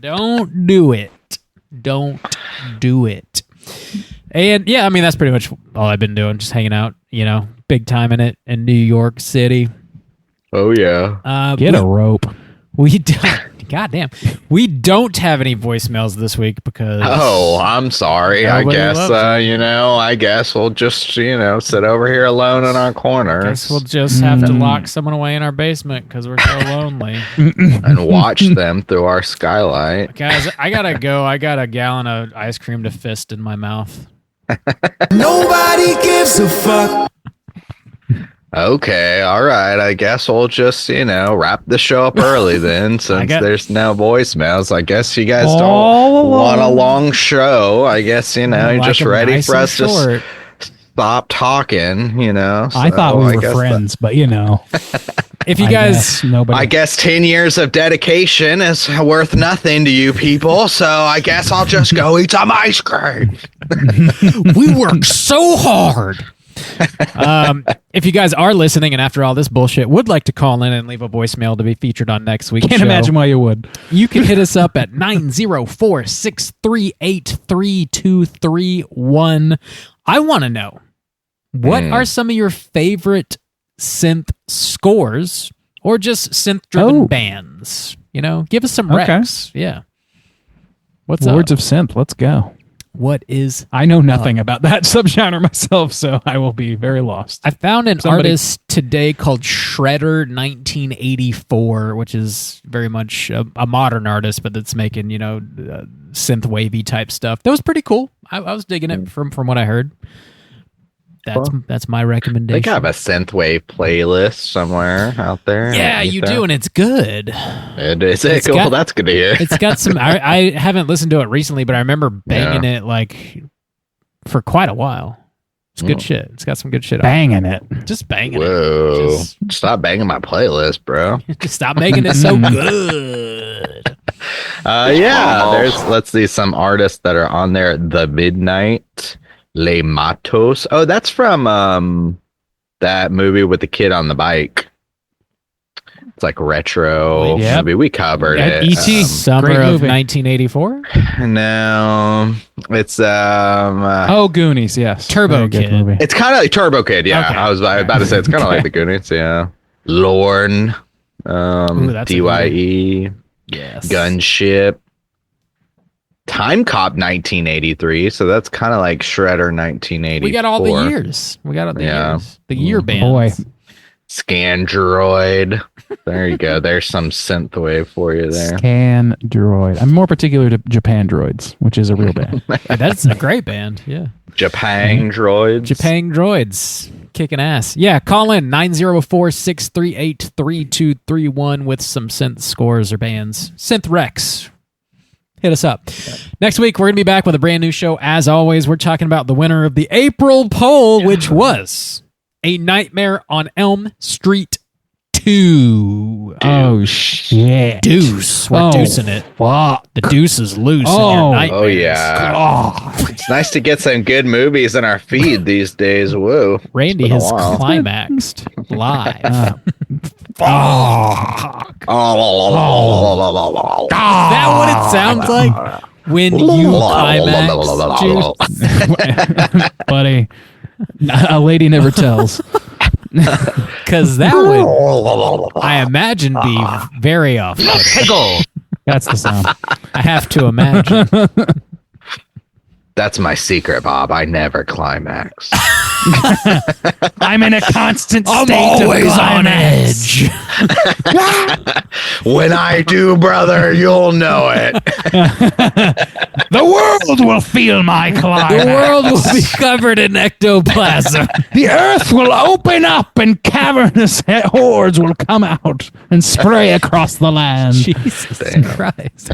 Don't do it. Don't do it. And yeah, I mean, that's pretty much all I've been doing. Just hanging out, big time in it in New York City. Oh, yeah. Get a rope. We don't. Goddamn. We don't have any voicemails this week because. Oh, I'm sorry. I Nobody guess, loves it. I guess we'll just, sit over here alone in our corners Guess we'll just have to lock someone away in our basement because we're so lonely. and watch them through our skylight. Guys, I gotta go. I got a gallon of ice cream to fist in my mouth. Nobody gives a fuck. Okay, all right. I guess we'll just, wrap the show up early then, since there's no voicemails. I guess you guys don't want a long show. I guess, you're just ready nice for and us to short. stop talking, So I thought we I were guess friends, but If you I guys, guess nobody. I guess 10 years of dedication is worth nothing to you people, so I guess I'll just go eat some ice cream. we work so hard. If you guys are listening and after all this bullshit would like to call in and leave a voicemail to be featured on next week's Can't show, imagine why you would. you can hit us up at 904-638-3231. I want to know, what are some of your favorite synth scores or just synth-driven bands? Give us some recs. Yeah. What's Words up? of Synth. Let's go. What is... I know nothing about that subgenre myself, so I will be very lost. I found an artist today called Shredder 1984, which is very much a modern artist, but that's making, synth wavy type stuff. That was pretty cool. I was digging it from what I heard. That's my They recommendation. have a synthwave playlist somewhere out there. Yeah, you do, and it's good. Is it cool? got- That's good to hear. It's got some... I haven't listened to it recently, but I remember banging it for quite a while. It's good shit. It's got some good shit on Banging it. it. Just banging Whoa. it. Stop banging my playlist, bro. Just stop making it so good. Let's see some artists that are on there. The Midnight, Le Matos. Oh, that's from that movie with the kid on the bike. It's like retro movie. We covered it. E.T. Summer Great of movie. 1984. No, it's Goonies, yes. Turbo Very good Kid. movie. it's kind of like Turbo Kid. Yeah, Okay. I was about to say it's kind of like the Goonies. Yeah, Lorne, Ooh, that's a DYE, Yes. Gunship, Time Cop 1983. So that's kind of like Shredder 1984. We got all the years. We got all the years. The year bands. Boy. Scandroid. There you go. There's some synthwave for you there. Scan Droid. I'm more particular to Japan Droids, which is a real band. That's a great band. Yeah. Japan droids. Japan Droids. Kicking ass. Yeah. Call in 904-638-3231 with some synth scores or bands. Synth Rex. Hit us up. Next week, we're going to be back with a brand new show. As always, we're talking about the winner of the April poll, which was A Nightmare on Elm Street 2. Oh, shit. Deuce. We're deucing it. Fuck. The deuce is loose in your Oh. nightmares. Oh, yeah. It's nice to get some good movies in our feed these days. Whoa. Randy It's been a has while. climaxed live. Oh. Is that what it sounds like when you climax, Jude? Buddy, a lady never tells. Because that would, I imagine, be very off-putting. That's the sound. I have to imagine. That's my secret, Bob. I never climax. I'm in a constant state Always of on climax. edge. When I do, brother, you'll know it. The world will feel my climax. The world will be covered in ectoplasm. The earth will open up and cavernous hordes will come out and spray across the land. Jesus Christ.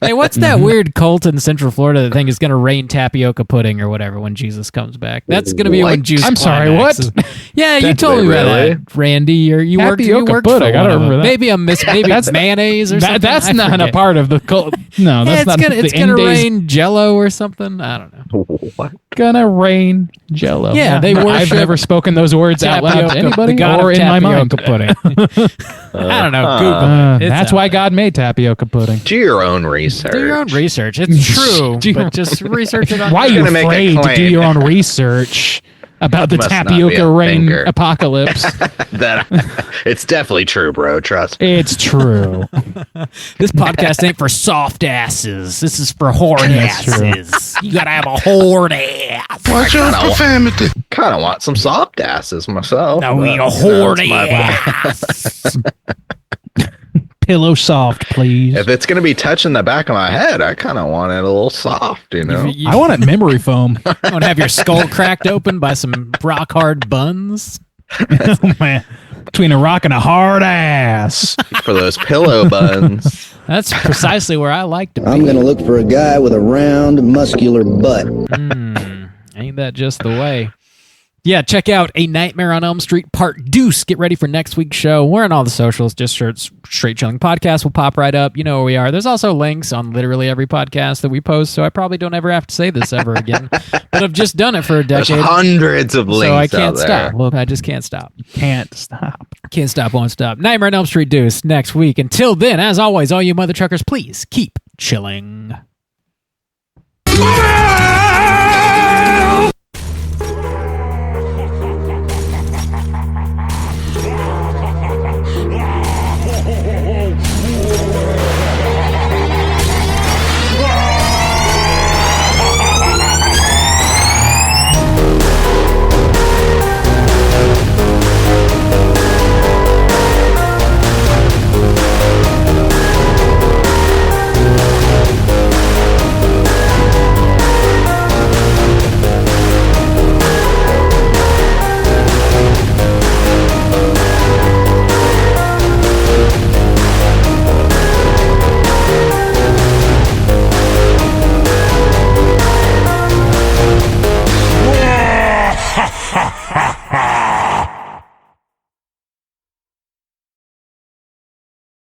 Hey, what's that weird cult in Central Florida that think is going to rain tapioca pudding or whatever when Jesus comes back? That's going to be when Jesus I'm sorry, climaxes. Yeah, you told me about really? that, Randy. You worked Tapioca for pudding, I don't one of remember them. that. Maybe maybe it's mayonnaise or something. That's I not forget. a part of the cult. No, Yeah, that's not it's the gonna end days. rain Jello or something. I don't know. What? Gonna rain Jello. Yeah, they I've worship never spoken those words out loud to Tapioca, anybody the god or of in my mind. tapioca pudding. I don't know. Google it. It's That's out why there. God made tapioca pudding. Do your own research. Do your own research. It's true, Do your- but just research it on Why are your you gonna make a afraid to do claim. your own research about the Must not be tapioca a rain finger. apocalypse? That it's definitely true, bro. Trust me. It's true. This podcast ain't for soft asses. This is for hard That's true. asses. You gotta have a hard ass. Watch your profanity. Kind of want some soft asses myself. No, but, you you know, hard it's my- ass. Pillow soft, please. If it's gonna be touching the back of my head, I kind of want it a little soft, you know. You I want it memory foam. want to have your skull cracked open by some rock hard buns? Oh, man. Between a rock and a hard ass. For those pillow buns. That's precisely where I like to be. I'm gonna look for a guy with a round, muscular butt. Ain't that just the way? Yeah, check out A Nightmare on Elm Street Part Deuce. Get ready for next week's show. We're on all the socials. Just search Straight Chilling Podcast. Will pop right up. You know where we are. There's also links on literally every podcast that we post, so I probably don't ever have to say this ever again. But I've just done it for a There's decade. hundreds of links So I can't out there. stop. Look, I just can't stop. Can't stop. Can't stop, won't stop. Nightmare on Elm Street Deuce next week. Until then, as always, all you mother truckers, please keep chilling.